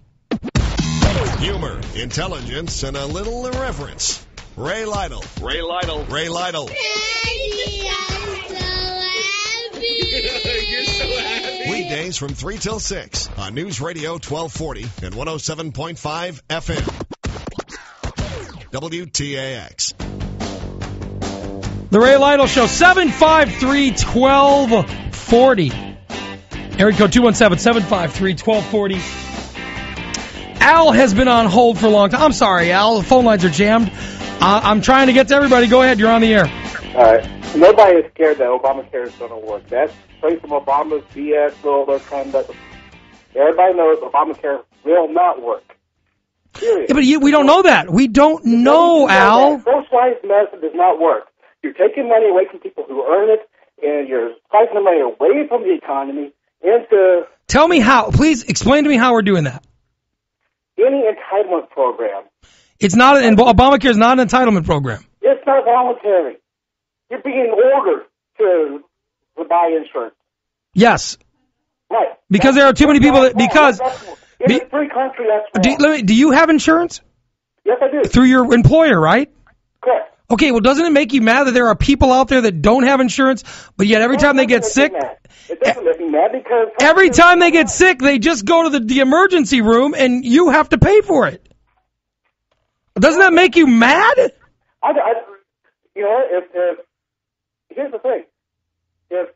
Humor, intelligence, and a little irreverence. Ray Lytle. Ray Lytle. Ray Lytle. Daddy, I'm so happy. You're so happy. Weekdays from 3 till 6 on News Radio 1240 and 107.5 FM. WTAX. The Ray Lytle Show, 753-1240. Area code 217-753-1240. Al has been on hold for a long time. I'm sorry, Al. The phone lines are jammed. I'm trying to get to everybody. Go ahead. You're on the air. All right. Nobody is scared that Obamacare is going to work. That's straight from Obama's BS, their conduct. Everybody knows Obamacare will not work. Period. Yeah, but we don't know that. We don't know, Al. Socialized method does not work. You're taking money away from people who earn it, and you're siphoning the money away from the economy into... Tell me how. Please explain to me how we're doing that. Any entitlement program. It's not. Obamacare is not an entitlement program. It's not voluntary. You're being ordered to buy insurance. Yes. Right. Because there are too many people that... Because... In a free country, that's wrong. Do you have insurance? Yes, I do. Through your employer, right? Correct. Okay, well, doesn't it make you mad that there are people out there that don't have insurance, but yet every time they get sick... It doesn't make me mad because... Every time they get sick, they just go to the emergency room, and you have to pay for it. Doesn't that make you mad? Here's the thing. If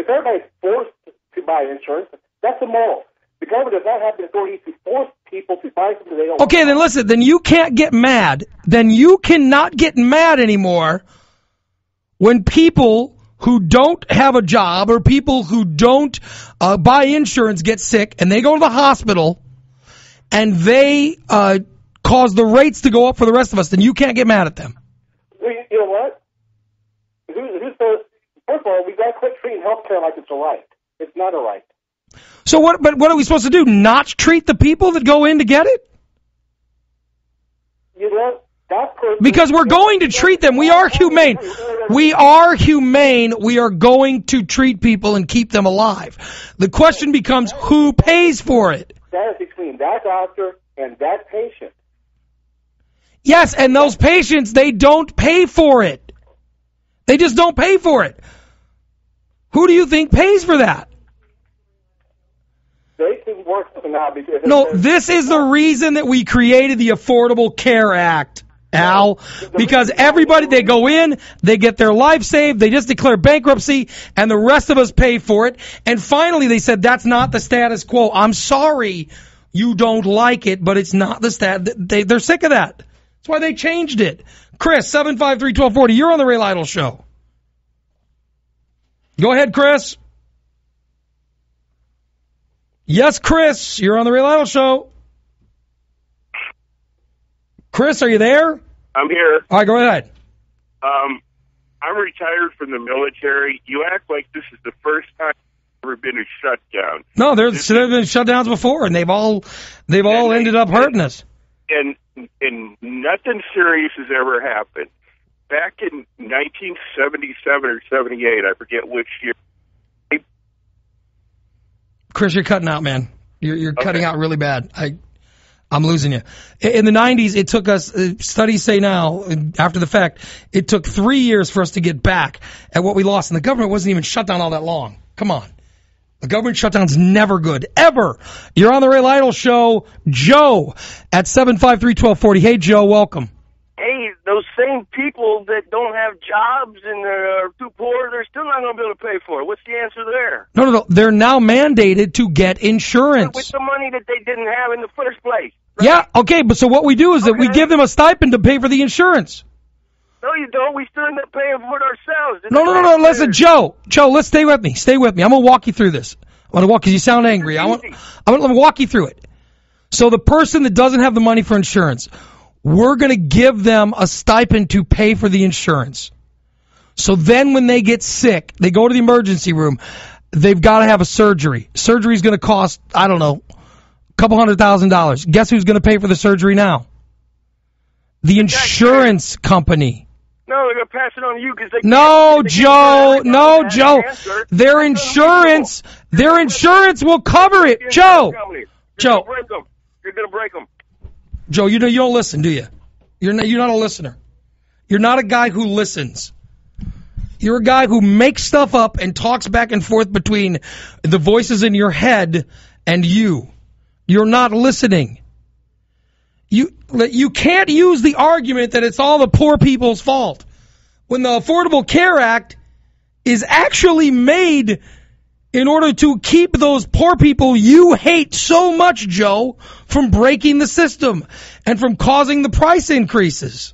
everybody's forced to buy insurance, that's immoral. The government does not have the authority to force people to buy something they don't want. Okay, then listen, then you can't get mad. Then you cannot get mad anymore when people who don't have a job or people who don't buy insurance get sick and they go to the hospital and they cause the rates to go up for the rest of us. Then you can't get mad at them. Well, you know what? First of all, we've got to quit treating healthcare like it's a right. It's not a right. So what are we supposed to do? Not treat the people that go in to get it? You know, because we're going to treat them. We are humane. We are humane. We are going to treat people and keep them alive. The question becomes, who pays for it? That is between that doctor and that patient. Yes, and those patients, they don't pay for it. They just don't pay for it. Who do you think pays for that? They can work something out because... No, this is the reason that we created the Affordable Care Act, Al. Because everybody, they go in, they get their life saved, they just declare bankruptcy, and the rest of us pay for it. And finally, they said, that's not the status quo. I'm sorry you don't like it, but it's not the they're sick of that. That's why they changed it. Chris, 753-1240, you're on the Ray Lytle Show. Go ahead, Chris. Yes, Chris, you're on the Ray Lytle Show. Chris, are you there? I'm here. All right, go ahead. I I'm retired from the military. You act like this is the first time there's ever been a shutdown. No, there's been shutdowns before, and they've all ended up hurting us. And nothing serious has ever happened. Back in 1977 or 78, I forget which year. Chris, you're cutting out, man. You're cutting out really bad. I'm losing you. In the 90s, it took us, studies say now, after the fact, it took 3 years for us to get back at what we lost. And the government wasn't even shut down all that long. Come on. The government shutdown's never good, ever. You're on the Ray Lytle Show. Joe at 753-1240. Hey, Joe, welcome. Hey, those same people that don't have jobs and are too poor, they're still not going to be able to pay for it. What's the answer there? No. They're now mandated to get insurance. With the money that they didn't have in the first place. Right? Yeah, okay, but so what we do is that we give them a stipend to pay for the insurance. No, you don't. We still end up paying for it ourselves. No. Listen, Joe, let's stay with me. Stay with me. I'm going to walk you through this. I'm going to walk because you sound angry. I'm going to walk you through it. So the person that doesn't have the money for insurance, we're going to give them a stipend to pay for the insurance. So then when they get sick, they go to the emergency room, they've got to have a surgery. Surgery is going to cost, I don't know, a couple $100,000. Guess who's going to pay for the surgery now? The insurance company. No, they're going to pass it on to you because they Joe. Their insurance will cover it. Joe. You're going to break them. Joe, you don't listen, do you? You're not a listener. You're not a guy who listens. You're a guy who makes stuff up and talks back and forth between the voices in your head and you. You're not listening. You can't use the argument that it's all the poor people's fault when the Affordable Care Act is actually made in order to keep those poor people you hate so much, Joe, from breaking the system and from causing the price increases.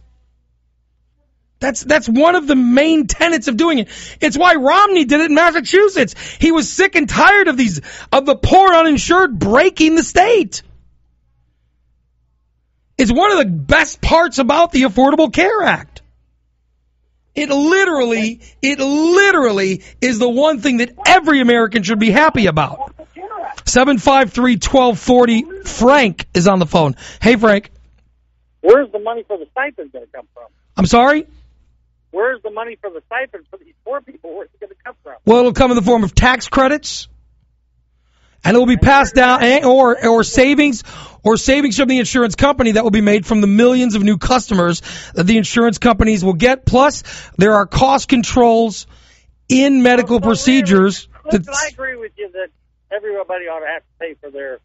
That's one of the main tenets of doing it. It's why Romney did it in Massachusetts. He was sick and tired of the poor uninsured breaking the state. It's one of the best parts about the Affordable Care Act. It literally is the one thing that every American should be happy about. 753-1240. Frank is on the phone. Hey, Frank. Where's the money for the stipend going to come from? I'm sorry? Where's the money for the stipend for these poor people? Where's it going to come from? Well, it'll come in the form of tax credits, and it will be passed down, or savings from the insurance company that will be made from the millions of new customers that the insurance companies will get. Plus, there are cost controls in medical procedures. Listen, I agree with you that everybody ought to have to pay for their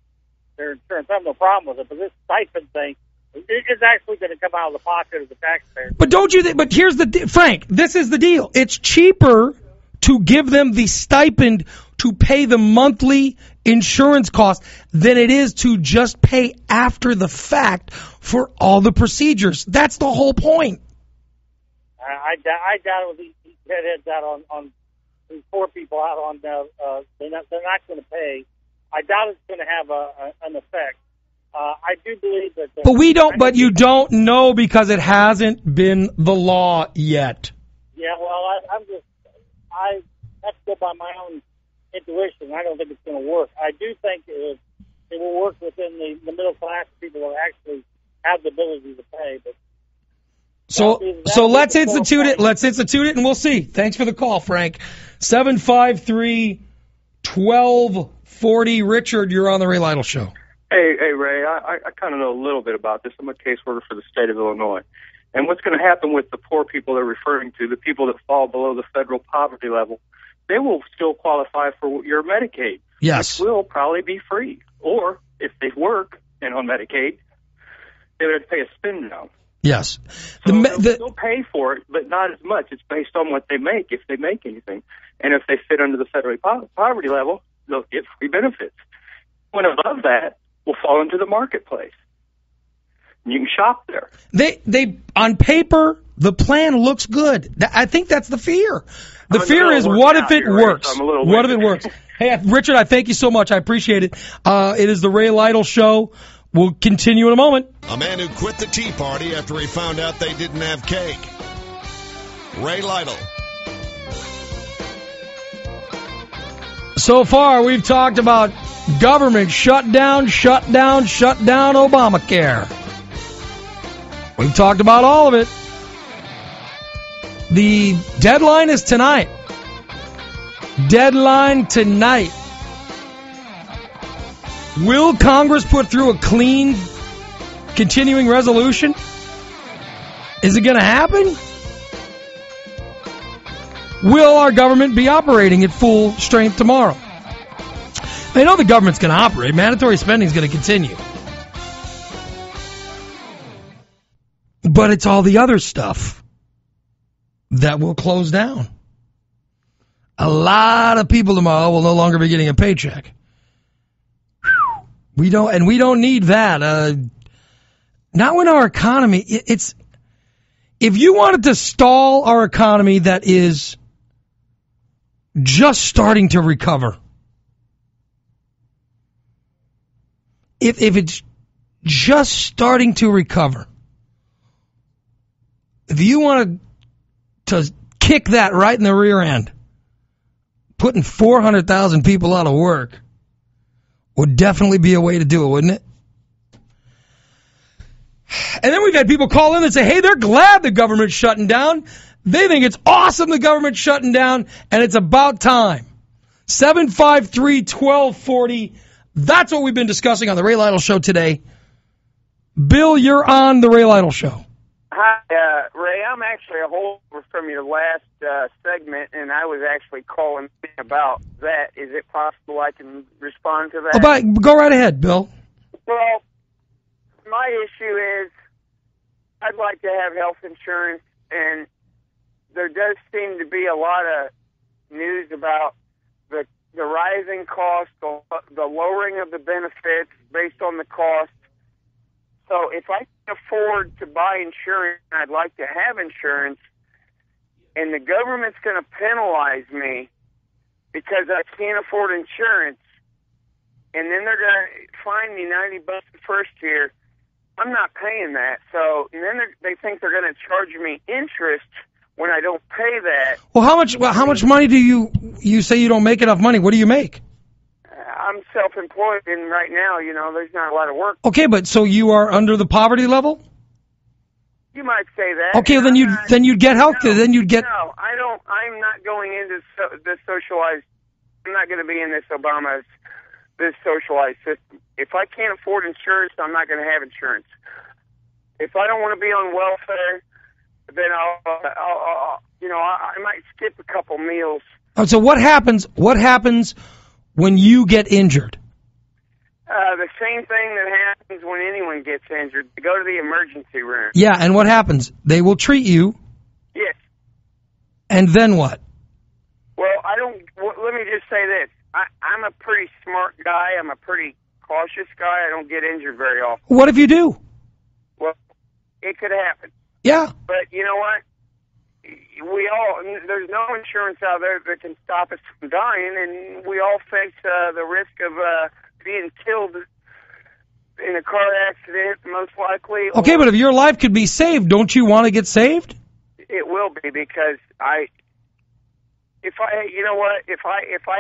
insurance. I have no problem with it, but this stipend thing, it's actually going to come out of the pocket of the taxpayer. But don't you think? But here's Frank, this is the deal. It's cheaper to give them the stipend to pay the monthly insurance cost than it is to just pay after the fact for all the procedures. That's the whole point. I doubt it. These heads out on these poor people out on they're not going to pay. I doubt it's going to have an effect. I do believe that. But you don't know because it hasn't been the law yet. Yeah, well, I have to go by my own intuition. I don't think it's going to work. I do think it will work within the middle class people that actually have the ability to pay. But so let's institute it. Let's institute it, and we'll see. Thanks for the call, Frank. 753-1240. Richard, you're on the Ray Lytle Show. Hey, Ray, I kind of know a little bit about this. I'm a caseworker for the state of Illinois. And what's going to happen with the poor people they're referring to, the people that fall below the federal poverty level, they will still qualify for your Medicaid. Yes. Which will probably be free. Or, if they work and on Medicaid, they would have to pay a spin down. Yes. So they'll pay for it, but not as much. It's based on what they make, if they make anything. And if they fit under the federal poverty level, they'll get free benefits. When above that, will fall into the marketplace. You can shop there. They on paper, the plan looks good. I think that's the fear. The fear is, what if it works? What if it works? Hey, Richard, I thank you so much. I appreciate it. It is the Ray Lytle Show. We'll continue in a moment. A man who quit the Tea Party after he found out they didn't have cake. Ray Lytle. So far, we've talked about government shutdown, Obamacare. We've talked about all of it. The deadline is tonight. Will Congress put through a clean, continuing resolution? Is it going to happen? Will our government be operating at full strength tomorrow? They know the government's going to operate. Mandatory spending is going to continue. But it's all the other stuff that will close down. A lot of people tomorrow will no longer be getting a paycheck. We don't need that. Not when our economy, if you wanted to stall our economy that is just starting to recover, if it's just starting to recover, if you wanted to kick that right in the rear end, putting 400,000 people out of work would definitely be a way to do it, wouldn't it? And then we've had people call in and say, hey, they're glad the government's shutting down. They think it's awesome the government's shutting down, and it's about time. 753-1240. That's what we've been discussing on the Ray Lytle Show today. Bill, you're on the Ray Lytle Show. Hi, Ray. I'm actually a holdover from your last segment, and I was actually calling about that. Is it possible I can respond to that? Go right ahead, Bill. Well, my issue is I'd like to have health insurance, and there does seem to be a lot of news about the rising cost, the lowering of the benefits based on the cost. So if I can afford to buy insurance, I'd like to have insurance, and the government's going to penalize me because I can't afford insurance, and then they're going to fine me $90 the first year. I'm not paying that. So and then they think they're going to charge me interest when I don't pay that. Well, how much money do you say you don't make enough money? What do you make? I'm self-employed, and right now, there's not a lot of work. Okay, but so you are under the poverty level? You might say that. Okay, then you'd get health care. Then you'd get. No, I don't. I'm not going into this socialized. I'm not going to be in this this socialized system. If I can't afford insurance, I'm not going to have insurance. If I don't want to be on welfare, then I might skip a couple meals. So what happens? What happens when you get injured? The same thing that happens when anyone gets injured. They go to the emergency room. Yeah, and what happens? They will treat you. Yes. And then what? Well, let me just say this. I'm a pretty smart guy. I'm a pretty cautious guy. I don't get injured very often. What if you do? Well, it could happen. Yeah. But you know what? There's no insurance out there that can stop us from dying, and we all face the risk of being killed in a car accident, most likely. Okay, but if your life could be saved, don't you want to get saved? It will be, because if I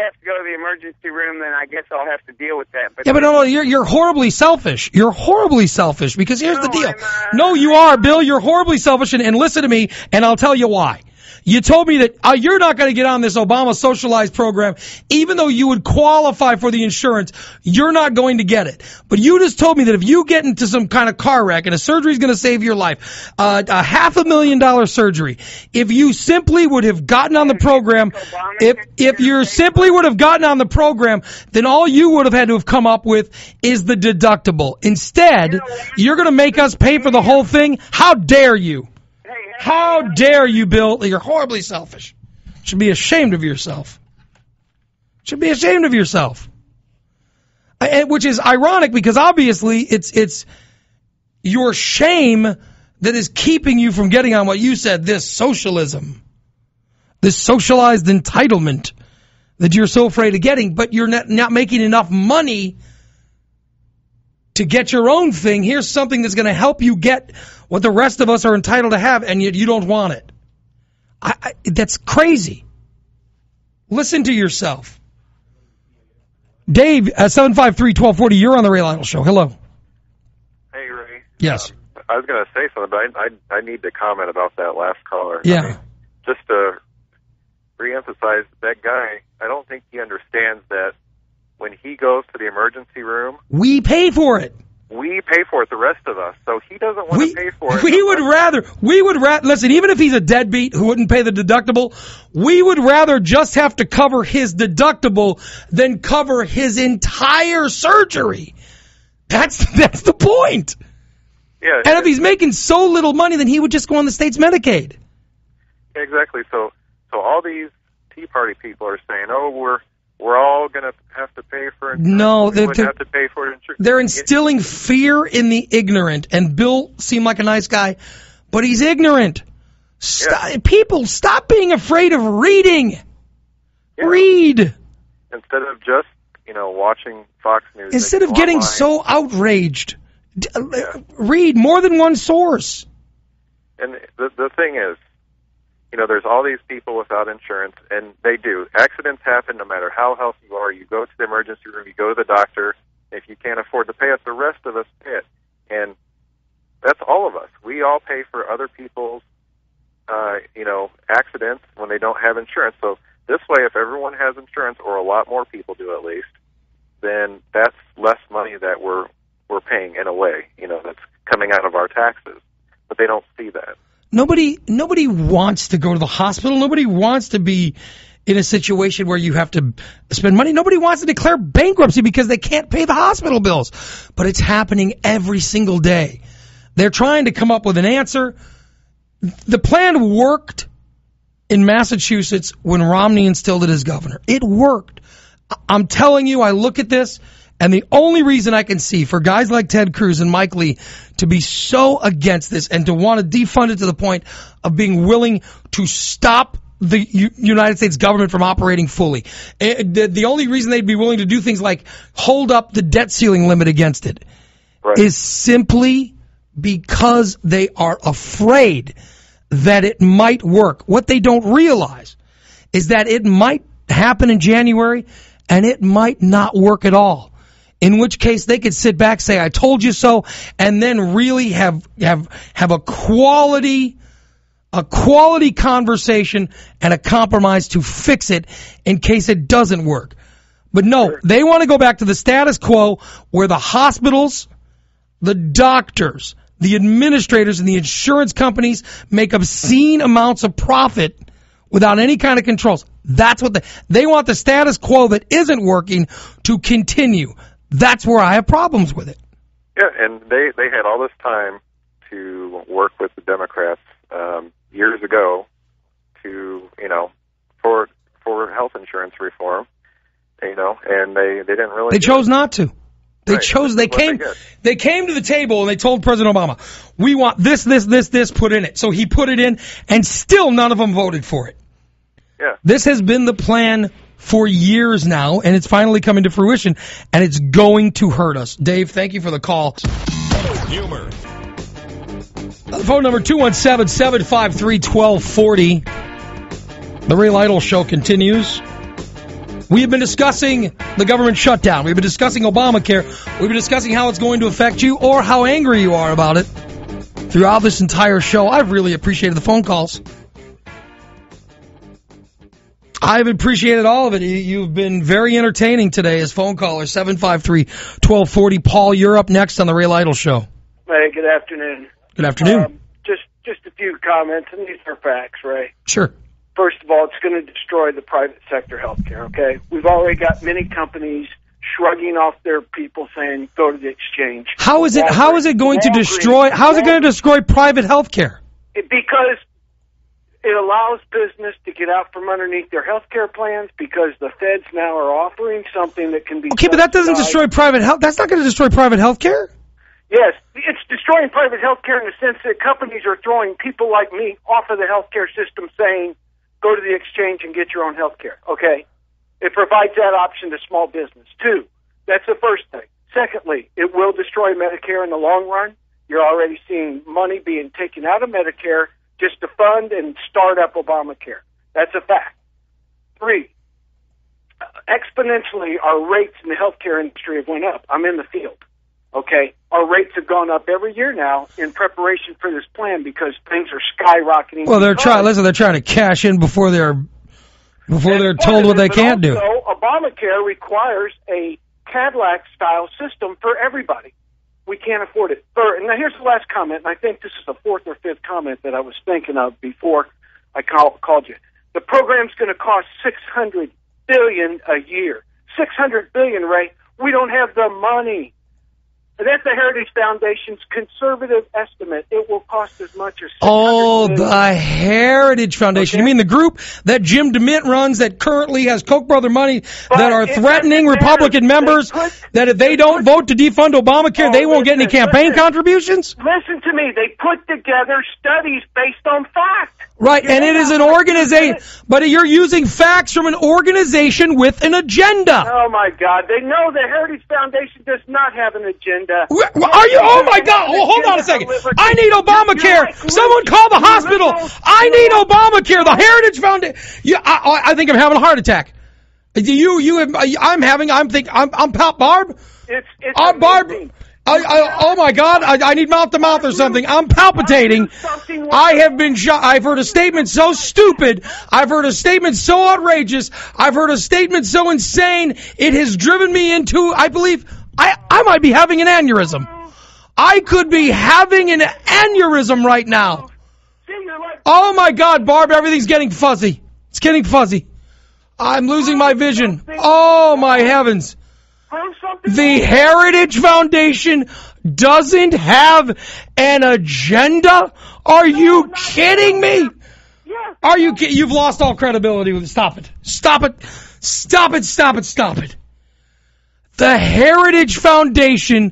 have to go to the emergency room, then I guess I'll have to deal with that. But yeah, but no, you're horribly selfish. You're horribly selfish, because here's the deal. No, you are, Bill. You're horribly selfish, and listen to me, and I'll tell you why. You told me that you're not going to get on this Obama socialized program, even though you would qualify for the insurance. You're not going to get it. But you just told me that if you get into some kind of car wreck and a surgery is going to save your life, a $500,000 surgery, if you simply would have gotten on the program, if you simply would have gotten on the program, then all you would have had to have come up with is the deductible. Instead, you're going to make us pay for the whole thing? How dare you? How dare you, Bill? You're horribly selfish. Should be ashamed of yourself. Should be ashamed of yourself. Which is ironic, because obviously it's your shame that is keeping you from getting on what you said, this socialism, this socialized entitlement that you're so afraid of getting, but you're not making enough money to get your own thing. Here's something that's going to help you get what the rest of us are entitled to have, and yet you don't want it. That's crazy. Listen to yourself. Dave, 753-1240, you're on the Ray Lytle Show. Hello. Hey, Ray. Yes. I was going to say something, but I need to comment about that last caller. Yeah. I mean, just to reemphasize, that guy, I don't think he understands that when he goes to the emergency room, we pay for it. We pay for it, the rest of us. So he doesn't want to pay for it. We would rather, listen, even if he's a deadbeat who wouldn't pay the deductible, we would rather just have to cover his deductible than cover his entire surgery. That's the point. Yeah. And if he's making so little money, then he would just go on the state's Medicaid. Exactly. So all these Tea Party people are saying, oh, we're all going to have to pay for insurance. No, we wouldn't have to pay for it. They're instilling fear in the ignorant. And Bill seemed like a nice guy, but he's ignorant. People, stop being afraid of reading. Yeah. Read. Instead of just, watching Fox News. Instead of getting so outraged, read more than one source. And the thing is, there's all these people without insurance, and they do. Accidents happen no matter how healthy you are. You go to the emergency room, you go to the doctor. If you can't afford to pay it, the rest of us pay it. And that's all of us. We all pay for other people's, accidents when they don't have insurance. So this way, if everyone has insurance, or a lot more people do at least, then that's less money that we're paying in a way, that's coming out of our taxes. But they don't see that. Nobody wants to go to the hospital. Nobody wants to be in a situation where you have to spend money. Nobody wants to declare bankruptcy because they can't pay the hospital bills. But it's happening every single day. They're trying to come up with an answer. The plan worked in Massachusetts when Romney instilled it as governor. It worked. I'm telling you, I look at this, and the only reason I can see for guys like Ted Cruz and Mike Lee to be so against this and to want to defund it to the point of being willing to stop the United States government from operating fully. The only reason they'd be willing to do things like hold up the debt ceiling limit against it is simply because they are afraid that it might work. What they don't realize is that it might happen in January and it might not work at all. In which case they could sit back, say, I told you so, and then really have a quality conversation and a compromise to fix it in case it doesn't work. But no, they want to go back to the status quo where the hospitals, the doctors, the administrators, and the insurance companies make obscene amounts of profit without any kind of controls. That's what they want, the status quo that isn't working to continue. That's where I have problems with it. Yeah, and they had all this time to work with the Democrats years ago to, for health insurance reform, and they didn't really. They chose not to. They came to the table and they told President Obama, we want this put in it. So he put it in, and still none of them voted for it. Yeah. This has been the plan for years now, and it's finally coming to fruition, and it's going to hurt us. Dave, thank you for the call. Humor. Phone number 217-753-1240. The Ray Lytle Show continues. We have been discussing the government shutdown. We've been discussing Obamacare. We've been discussing how it's going to affect you or how angry you are about it throughout this entire show. I've really appreciated the phone calls. I've appreciated all of it. You've been very entertaining today as phone caller. 753-1240. Paul, you're up next on the Ray Lytle Show. Hey, good afternoon. Good afternoon. Just a few comments, and these are facts, Ray. Sure. First of all, it's going to destroy the private sector health care, okay? We've already got many companies shrugging off their people saying, go to the exchange. How is it going to destroy private health care? Because it allows business to get out from underneath their health care plans, because the feds now are offering something that can be Okay, but that doesn't destroy private health. That's not going to destroy private health care? Yes, it's destroying private health care in the sense that companies are throwing people like me off of the health care system saying, go to the exchange and get your own health care, okay? It provides that option to small business. 2, that's the first thing. Secondly, it will destroy Medicare in the long run. You're already seeing money being taken out of Medicare just to fund and start up Obamacare. That's a fact. 3, exponentially our rates in the healthcare industry have went up. I'm in the field. Okay, our rates have gone up every year now in preparation for this plan because things are skyrocketing. Well, they're trying to cash in before they're told what they can't do. So Obamacare requires a Cadillac-style system for everybody. We can't afford it. And now here's the last comment, and I think this is the fourth or fifth comment that I was thinking of before I called you. The program's going to cost $600 billion a year. $600 billion, Ray. We don't have the money. That's the Heritage Foundation's conservative estimate. It will cost as much as $600 billion. The Heritage Foundation. Okay. You mean the group that Jim DeMint runs that currently has Koch brother money that are threatening Republican members that if they don't vote to defund Obamacare, they won't get any campaign contributions? Listen to me. They put together studies based on fact. Right, and it is an organization, but you're using facts from an organization with an agenda. Oh, my God. They know the Heritage Foundation does not have an agenda. Are you? Oh, my God. Oh, hold on a second. I need Obamacare. Someone call the hospital. I need Obamacare. The Heritage Foundation. I think I'm having a heart attack. I'm Barb. I'm Barb. Oh my God! I need mouth to mouth or something. I'm palpitating. I have been shot. I've heard a statement so stupid. I've heard a statement so outrageous. I've heard a statement so insane. It has driven me into. I believe I might be having an aneurysm. I could be having an aneurysm right now. Oh my God, Barb! Everything's getting fuzzy. It's getting fuzzy. I'm losing my vision. Oh my heavens. The Heritage Foundation doesn't have an agenda? Are you kidding me? Are you kidding? You've lost all credibility with it. Stop it. Stop it. Stop it. Stop it. Stop it. The Heritage Foundation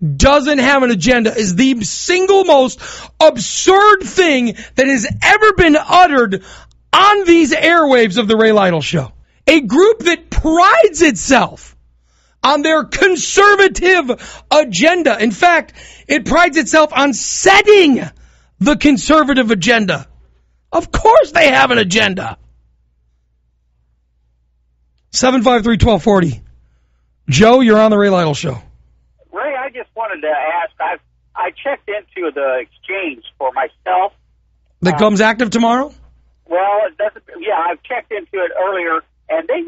doesn't have an agenda is the single most absurd thing that has ever been uttered on these airwaves of the Ray Lytle Show. A group that prides itself on their conservative agenda. In fact, it prides itself on setting the conservative agenda. Of course they have an agenda. 753-1240. Joe, you're on the Ray Lytle Show. Ray, I just wanted to ask, I checked into the exchange for myself. That comes active tomorrow? Well, it doesn't. Yeah, I've checked into it earlier, and they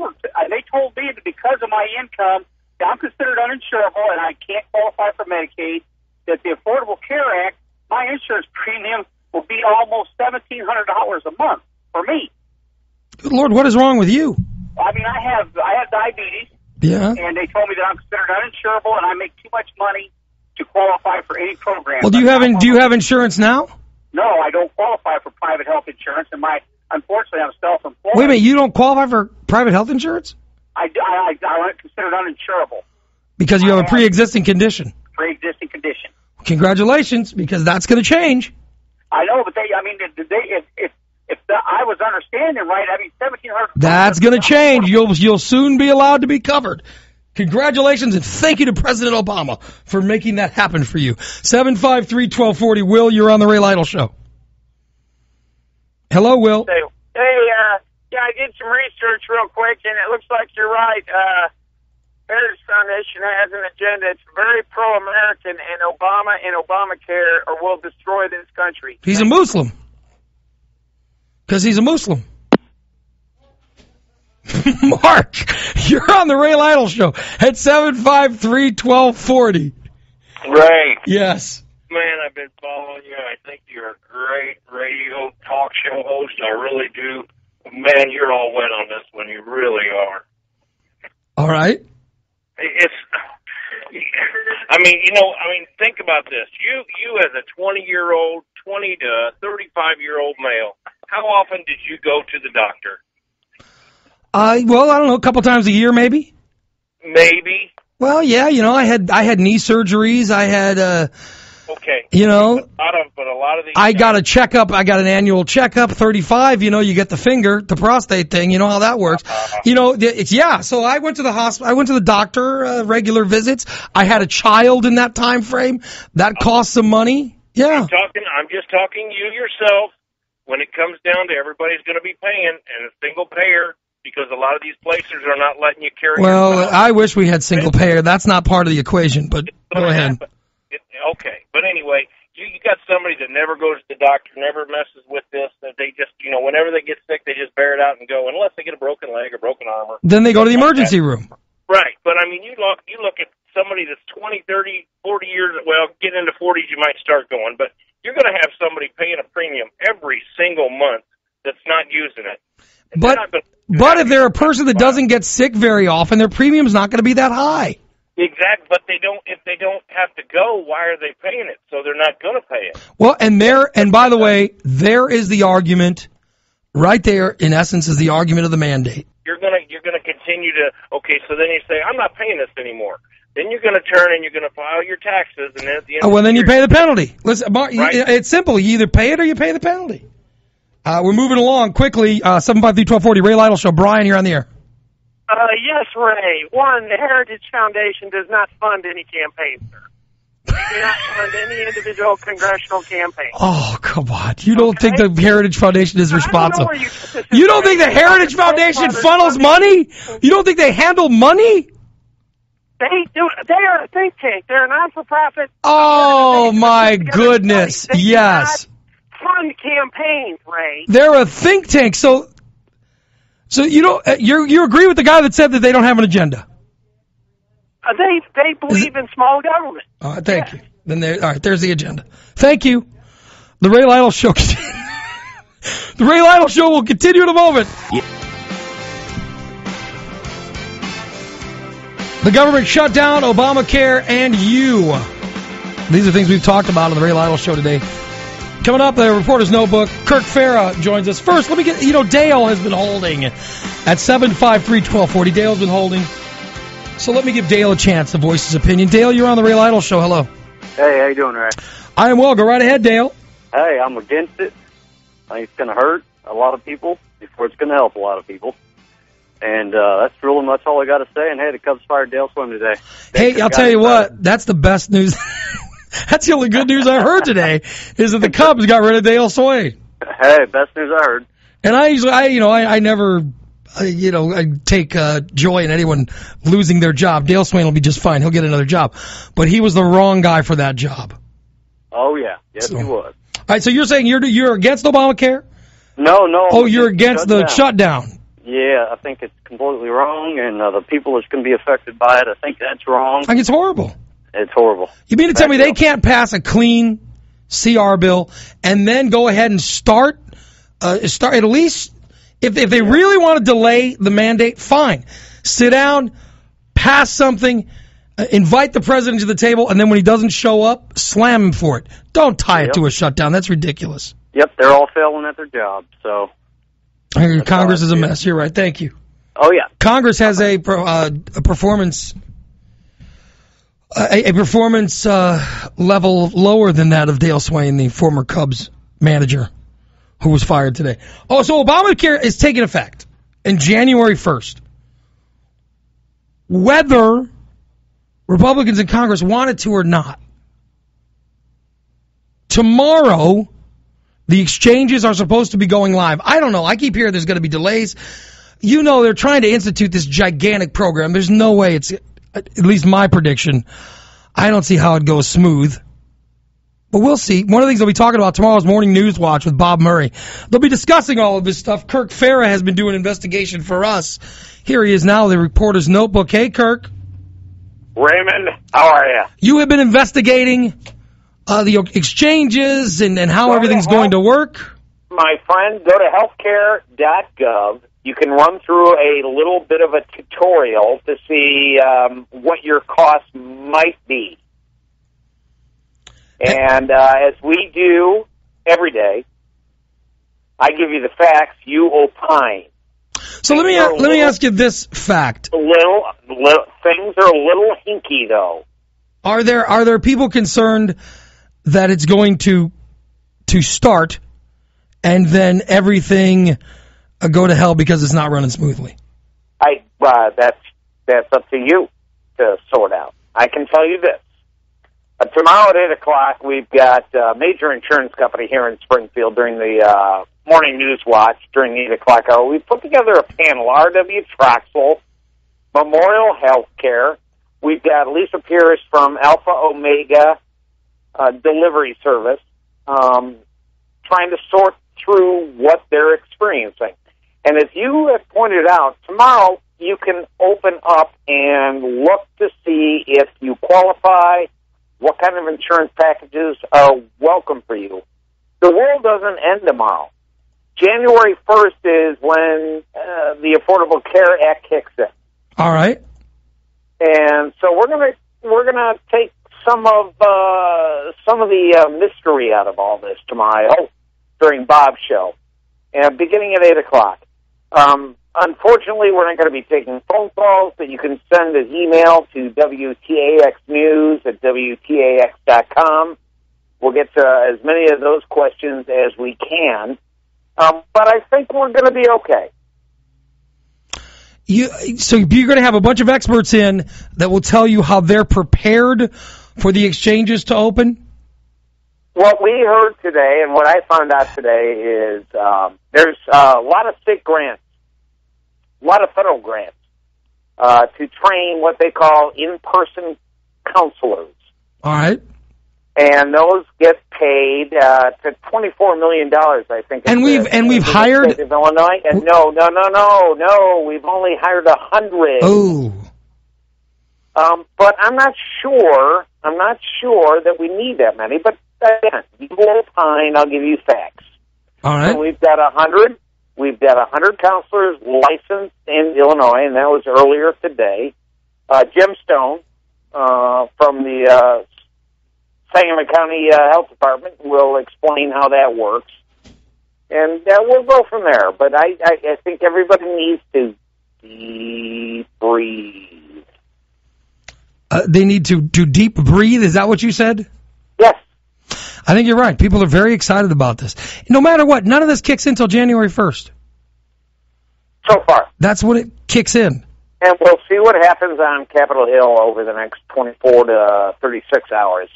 told me that because of my income, I'm considered uninsurable and I can't qualify for Medicaid, that the Affordable Care Act, my insurance premium will be almost $1,700 a month for me. Good Lord, what is wrong with you? I mean, I have diabetes. Yeah. And they told me that I'm considered uninsurable and I make too much money to qualify for any program. Well, do you have insurance now? No, I don't qualify for private health insurance, and unfortunately, I'm self-employed. Wait a minute, you don't qualify for private health insurance? I'm considered uninsurable. Because you have a pre-existing condition. Pre-existing condition. Congratulations, because that's going to change. I know, but if I was understanding right, I mean, $1,700. That's going to change. You'll soon be allowed to be covered. Congratulations, and thank you to President Obama for making that happen for you. 753-1240. Will, you're on the Ray Lytle Show. Hello, Will. Hey, I did some research real quick, and it looks like you're right. Heritage Foundation has an agenda. It's very pro-American, and Obama and Obamacare will destroy this country. He's a Muslim. Because he's a Muslim. Mark, you're on the Ray Lytle Show at 753-1240. Ray. Yes. Man, I've been following you. I think you're a great radio talk show host. I really do. Man, you're all wet on this one. You really are. All right. Think about this. You as a 20-year-old, 20 to 35-year-old male, how often did you go to the doctor? I don't know, a couple times a year, maybe. Maybe. Well, yeah, I had knee surgeries. I had, okay. But a lot of these. I got a checkup. I got an annual checkup. 35. You get the finger, the prostate thing. You know how that works. So I went to the hospital. I went to the doctor, regular visits. I had a child in that time frame. That cost some money. Yeah. I'm just talking you yourself. When it comes down to everybody's going to be paying, and a single payer because a lot of these places are not letting you carry. Well, your I wish we had single payer. That's not part of the equation, but go ahead. Okay, but anyway, you got somebody that never goes to the doctor, never messes with this. That they just, whenever they get sick, they just bear it out and go, unless they get a broken leg or broken arm. Then they go to the emergency room. Right, but I mean, you look at somebody that's 20, 30, 40 years. Well, get into 40s, you might start going, but you're going to have somebody paying a premium every single month that's not using it. But if they're a person that doesn't get sick very often, their premium's not going to be that high. Exactly, but if they don't have to go, why are they paying it? So they're not going to pay it. Well, and by the way, there is the argument right there. In essence, is the argument of the mandate. You're gonna continue to so then you say, I'm not paying this anymore. Then you're gonna turn and you're gonna file your taxes, and then at the end. Well, then you pay the penalty. Listen, Mark, it's simple. You either pay it or you pay the penalty. We're moving along quickly. 753-1240, Ray Lytle Show. Brian, you're on the air. Yes, Ray. One, the Heritage Foundation does not fund any campaigns, sir. They do not fund any individual congressional campaign. Oh, come on. You don't think the Heritage Foundation is responsible? You don't think the Heritage Foundation funnels money? You don't think they handle money? They do. They are a think tank. They're a non-for-profit. Oh, my goodness. Yes. Fund campaigns, Ray. They're a think tank. So you don't you agree with the guy that said that they don't have an agenda? They believe in small government. Thank you. Then all right. There's the agenda. Thank you. The Ray Lytle Show. The Ray Lytle Show will continue in a moment. The government shutdown, Obamacare, and you. These are things we've talked about on the Ray Lytle Show today. Coming up, the Reporter's Notebook, Kirk Farah joins us. First, let me get, Dale has been holding at 753-1240. Dale's been holding. So let me give Dale a chance to voice his opinion. Dale, you're on the Ray Lytle Show. Hello. Hey, how you doing, Ray? I am well. Go right ahead, Dale. Hey, I'm against it. I think it's going to hurt a lot of people before it's going to help a lot of people. And that's really much all I got to say. And, hey, the Cubs fired Dale Swim today. Hey, I'll tell you what. That's the best news. That's the only good news I heard today, is that the Cubs got rid of Dale Sway. Hey, best news I heard. And I never, I take joy in anyone losing their job. Dale Swain will be just fine. He'll get another job. But he was the wrong guy for that job. Oh, yeah. Yes, he was. All right, so you're saying you're against Obamacare? No. Oh, you're against the shutdown. Yeah, I think it's completely wrong, and the people that's going to be affected by it, I think that's wrong. I think it's horrible. It's horrible. You mean to tell me they can't pass a clean CR bill and then go ahead and start at least, if they really want to delay the mandate, fine. Sit down, pass something, invite the president to the table, and then when he doesn't show up, slam him for it. Don't tie it to a shutdown. That's ridiculous. Yep, they're all failing at their job, so. Congress is a mess. You're right. Thank you. Oh, yeah. Congress has a performance level lower than that of Dale Swain, the former Cubs manager who was fired today. Oh, so Obamacare is taking effect in January 1st. Whether Republicans in Congress wanted to or not. Tomorrow, the exchanges are supposed to be going live. I don't know. I keep hearing there's going to be delays. They're trying to institute this gigantic program. There's no way it's, at least my prediction, I don't see how it goes smooth. But we'll see. One of the things they'll be talking about tomorrow's Morning News Watch with Bob Murray. They'll be discussing all of this stuff. Kirk Farah has been doing an investigation for us. Here he is now, the Reporter's Notebook. Hey, Kirk. Raymond, how are you? You have been investigating the exchanges and how everything's going to work. My friend, go to healthcare.gov. You can run through a little bit of a tutorial to see what your costs might be. And as we do every day, I give you the facts, you opine. So let me ask you this fact. Little things are a little hinky, though. Are there people concerned that it's going to start and then everything go to hell because it's not running smoothly? That's up to you to sort out. I can tell you this. Tomorrow at 8 o'clock, we've got a major insurance company here in Springfield during the Morning News Watch during the 8 o'clock hour, we put together a panel, R.W. Troxel, Memorial Healthcare. We've got Lisa Pierce from Alpha Omega Delivery Service, trying to sort through what they're experiencing. And as you have pointed out, tomorrow you can open up and look to see if you qualify, what kind of insurance packages are welcome for you. The world doesn't end tomorrow. January 1st is when the Affordable Care Act kicks in. All right. And so we're gonna take some of the mystery out of all this tomorrow during Bob's show, and beginning at 8 o'clock. Unfortunately, we're not going to be taking phone calls, but you can send an email to WTAXnews@WTAX.com. We'll get to as many of those questions as we can, but I think we're going to be okay. So you're going to have a bunch of experts in that will tell you how they're prepared for the exchanges to open? What we heard today and what I found out today is there's a lot of state grants, a lot of federal grants to train what they call in-person counselors. All right. And those get paid to $24 million, I think. And we've hired state of Illinois. And no, we've only hired 100. Oh. But I'm not sure that we need that many. But again, you will find. I'll give you facts. All right. So we've got 100. We've got 100 counselors licensed in Illinois, and that was earlier today. Jim Stone from the Sangamon County Health Department will explain how that works, and we'll go from there. But I think everybody needs to deep breathe. They need to deep breathe? Is that what you said? Yes. I think you're right. People are very excited about this. No matter what, none of this kicks in until January 1st. So far. That's when it kicks in. And we'll see what happens on Capitol Hill over the next 24 to 36 hours.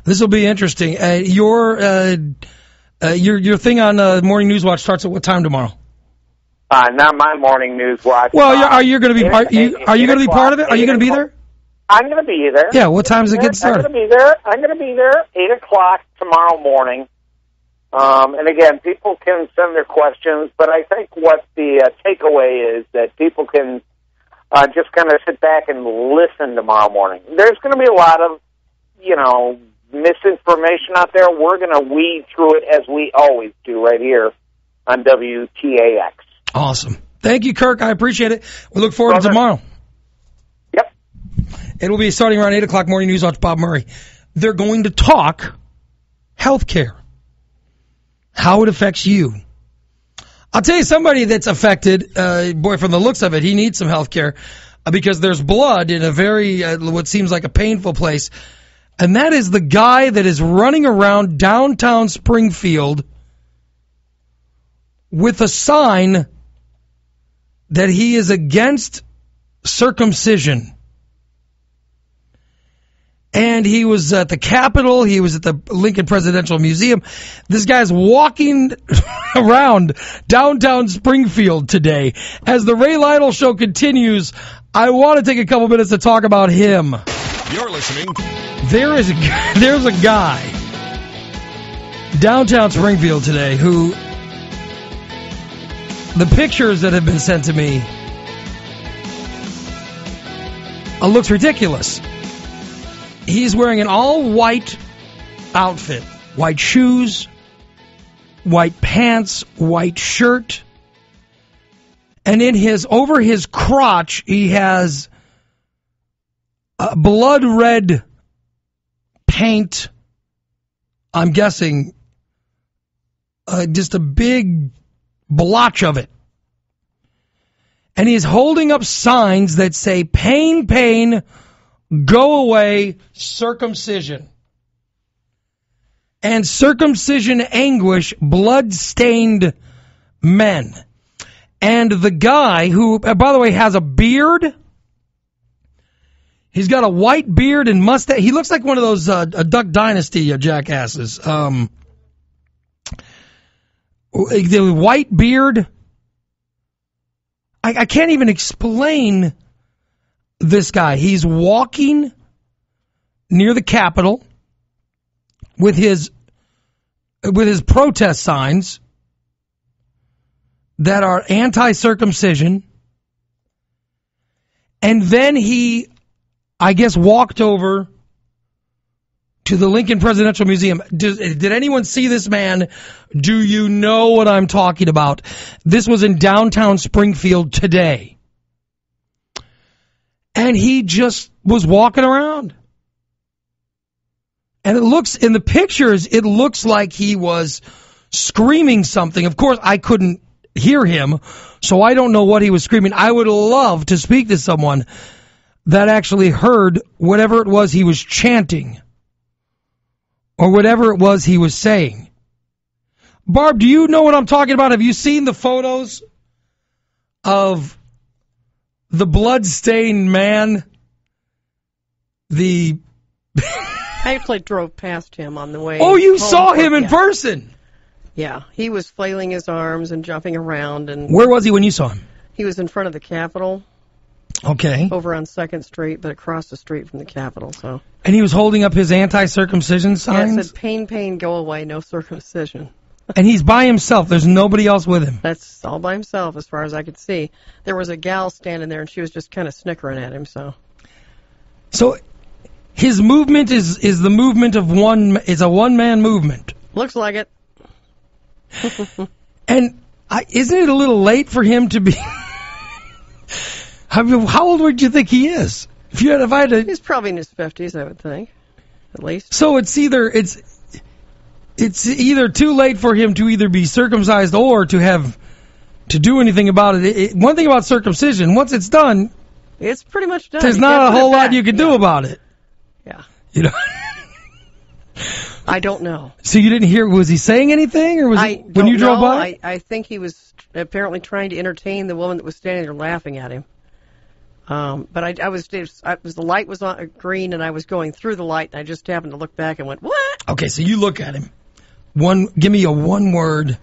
This will be interesting. Your thing on Morning News Watch starts at what time tomorrow? Not my Morning News Watch. Well, are you going to be part? Are you going to be part of it? Are you going to be there? I'm going to be there. Yeah. What time does it get started? I'm going to be there 8 o'clock tomorrow morning. And again, people can send their questions, but I think what the takeaway is that people can just kind of sit back and listen tomorrow morning. There's going to be a lot of, misinformation out there. We're going to weed through it as we always do right here on WTAX. Awesome. Thank you, Kirk. I appreciate it. We look forward to tomorrow. Yep. It will be starting around 8 o'clock Morning News Watch. Bob Murray. They're going to talk healthcare, how it affects you. I'll tell you somebody that's affected, boy, from the looks of it, he needs some healthcare because there's blood in a very, what seems like a painful place. And that is the guy that is running around downtown Springfield with a sign that he is against circumcision. And he was at the Capitol. He was at the Lincoln Presidential Museum. This guy's walking around downtown Springfield today. As the Ray Lytle Show continues, I want to take a couple minutes to talk about him. You're listening. There's a guy downtown Springfield today who the pictures that have been sent to me looks ridiculous. He's wearing an all-white outfit, white shoes, white pants, white shirt, and over his crotch he has blood red paint. I'm guessing just a big blotch of it. And he's holding up signs that say, "Pain, pain, go away, circumcision." And circumcision anguish, blood-stained men. And the guy who, by the way, has a beard. He's got a white beard and mustache. He looks like one of those Duck Dynasty jackasses. the white beard. I can't even explain this guy. He's walking near the Capitol with his protest signs that are anti-circumcision. And then he, I guess, walked over to the Lincoln Presidential Museum. Did anyone see this man? Do you know what I'm talking about? This was in downtown Springfield today. And he just was walking around. And in the pictures, it looks like he was screaming something. Of course, I couldn't hear him, so I don't know what he was screaming. I would love to speak to someone that actually heard whatever it was he was chanting or whatever it was he was saying. Barb, do you know what I'm talking about? Have you seen the photos of the blood-stained man? I actually drove past him on the way. Oh, you saw him in person? Yeah, he was flailing his arms and jumping around. And where was he when you saw him? He was in front of the Capitol. Okay. Over on 2nd Street, but across the street from the Capitol. So. And he was holding up his anti-circumcision signs? Yeah, it said, pain, pain, go away, no circumcision. And he's by himself. There's nobody else with him. That's all by himself as far as I could see. There was a gal standing there, and she was just kind of snickering at him. So his movement is the movement of is a one-man movement. Looks like it. And isn't it a little late for him to be... How old would you think he is? He's probably in his 50s, I would think, at least. So it's either too late for him to either be circumcised or to do anything about it. One thing about circumcision, once it's done, it's pretty much done. There's not a whole lot you can do about it. Yeah. You know. I don't know. So you didn't hear? Was he saying anything, or when you drove by? I think he was apparently trying to entertain the woman that was standing there laughing at him. But the light was on green, and I was going through the light, and I just happened to look back and went, "What?" Okay, so you look at him. Give me a one word.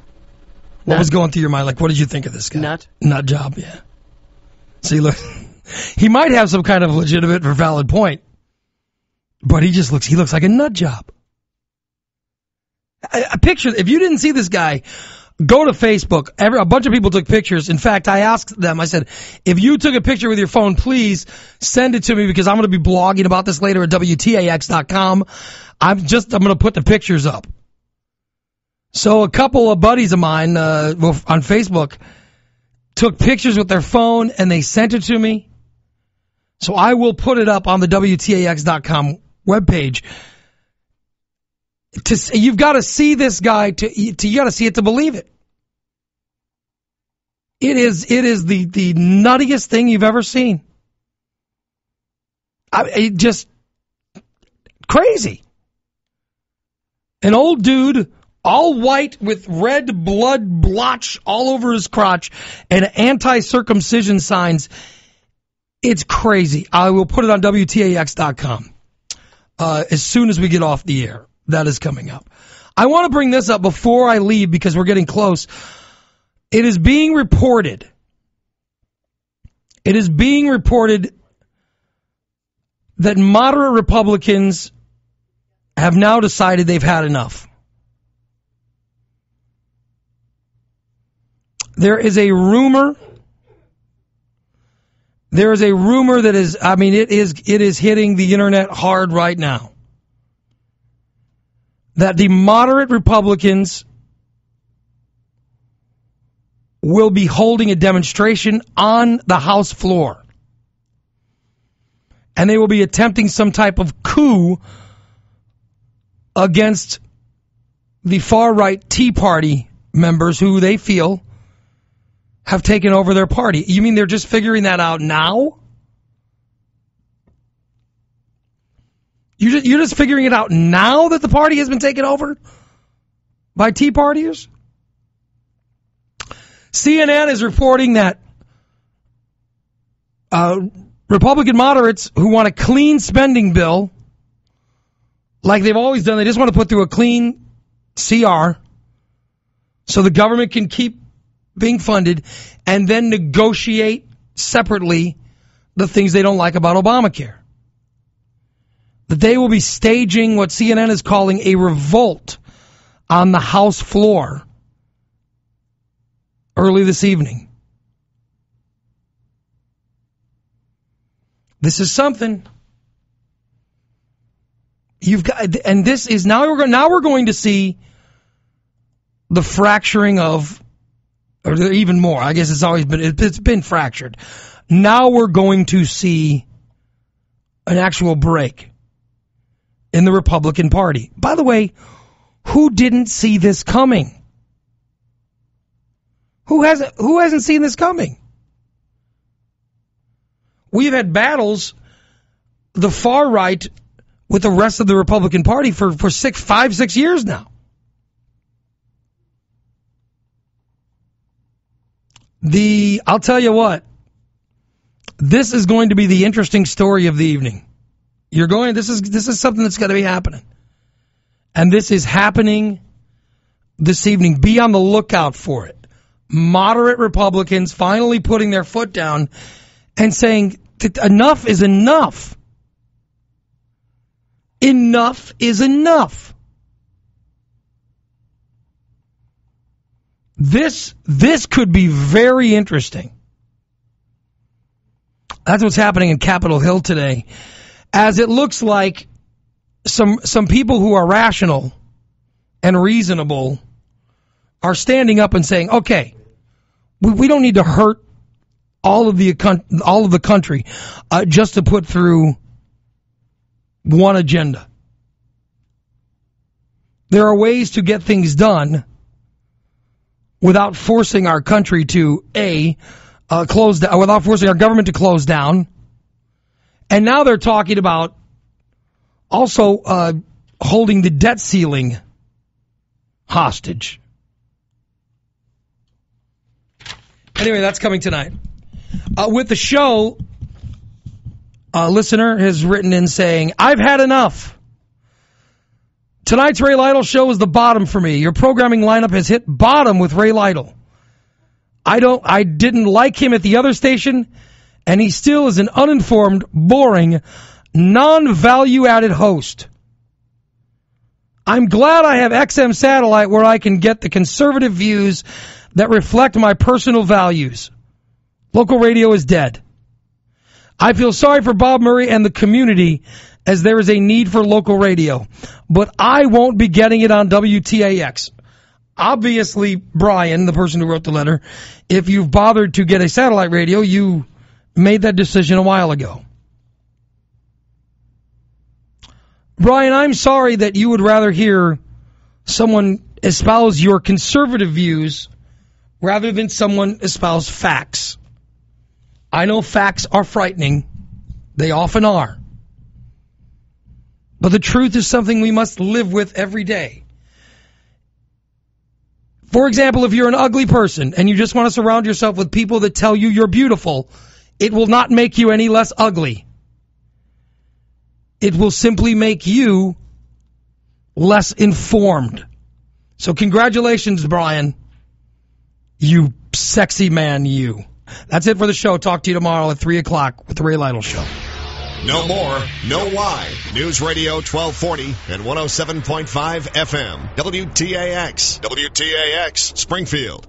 What was going through your mind? Like, what did you think of this guy? Nut job, yeah. See, look, he might have some kind of legitimate or valid point, but he looks like a nut job. A picture, if you didn't see this guy, go to Facebook. A bunch of people took pictures. In fact, I asked them, I said, if you took a picture with your phone, please send it to me because I'm going to be blogging about this later at WTAX.com. I'm going to put the pictures up. So a couple of buddies of mine on Facebook took pictures with their phone and they sent it to me. So I will put it up on the WTAX.com webpage. You've got to see this guy you got to see it to believe it. It is the nuttiest thing you've ever seen. Just crazy. An old dude, all white with red blood blotch all over his crotch and anti-circumcision signs. It's crazy. I will put it on WTAX.com as soon as we get off the air. That is coming up. I want to bring this up before I leave because we're getting close. It is being reported. That moderate Republicans have now decided they've had enough. There is a rumor that is, it is hitting the internet hard right now. That the moderate Republicans will be holding a demonstration on the House floor. And they will be attempting some type of coup against the far-right Tea Party members who they feel have taken over their party. You mean they're just figuring that out now? You're just figuring it out now that the party has been taken over by Tea Partiers? CNN is reporting that Republican moderates who want a clean spending bill, like they've always done, they just want to put through a clean CR, So the government can keep being funded and then negotiate separately the things they don't like about Obamacare. That they will be staging what CNN is calling a revolt on the House floor early this evening. This is something. You've got, and this is now we're going to see the fracturing of, or even more. I guess it's been fractured. Now we're going to see an actual break in the Republican Party. By the way, who didn't see this coming? Who hasn't seen this coming? We've had battles, the far right with the rest of the Republican Party for 5-6 years now. I'll tell you what, this is going to be the interesting story of the evening. This is something that's going to be happening. And this is happening this evening. Be on the lookout for it. Moderate Republicans finally putting their foot down and saying that enough is enough. Enough is enough. This could be very interesting. That's what's happening in Capitol Hill today, as it looks like some people who are rational and reasonable are standing up and saying, okay, we don't need to hurt all of the country just to put through one agenda. There are ways to get things done without forcing our country to close down, without forcing our government to close down. And now they're talking about also holding the debt ceiling hostage. Anyway, that's coming tonight. With the show, a listener has written in saying, I've had enough. Tonight's Ray Lytle show is the bottom for me. Your programming lineup has hit bottom with Ray Lytle. I didn't like him at the other station, and he still is an uninformed, boring, non-value-added host. I'm glad I have XM Satellite where I can get the conservative views that reflect my personal values. Local radio is dead. I feel sorry for Bob Murray and the community as there is a need for local radio, but I won't be getting it on WTAX. Obviously, Brian, the person who wrote the letter, if you've bothered to get a satellite radio, you made that decision a while ago. Brian, I'm sorry that you would rather hear someone espouse your conservative views rather than someone espouse facts. I know facts are frightening. They often are. But the truth is something we must live with every day. For example, if you're an ugly person and you just want to surround yourself with people that tell you you're beautiful, it will not make you any less ugly. It will simply make you less informed. So congratulations, Brian. You sexy man, you. That's it for the show. Talk to you tomorrow at 3 o'clock with the Ray Lytle Show. No more, no why. News Radio 1240 and 107.5 FM. WTAX. WTAX, Springfield.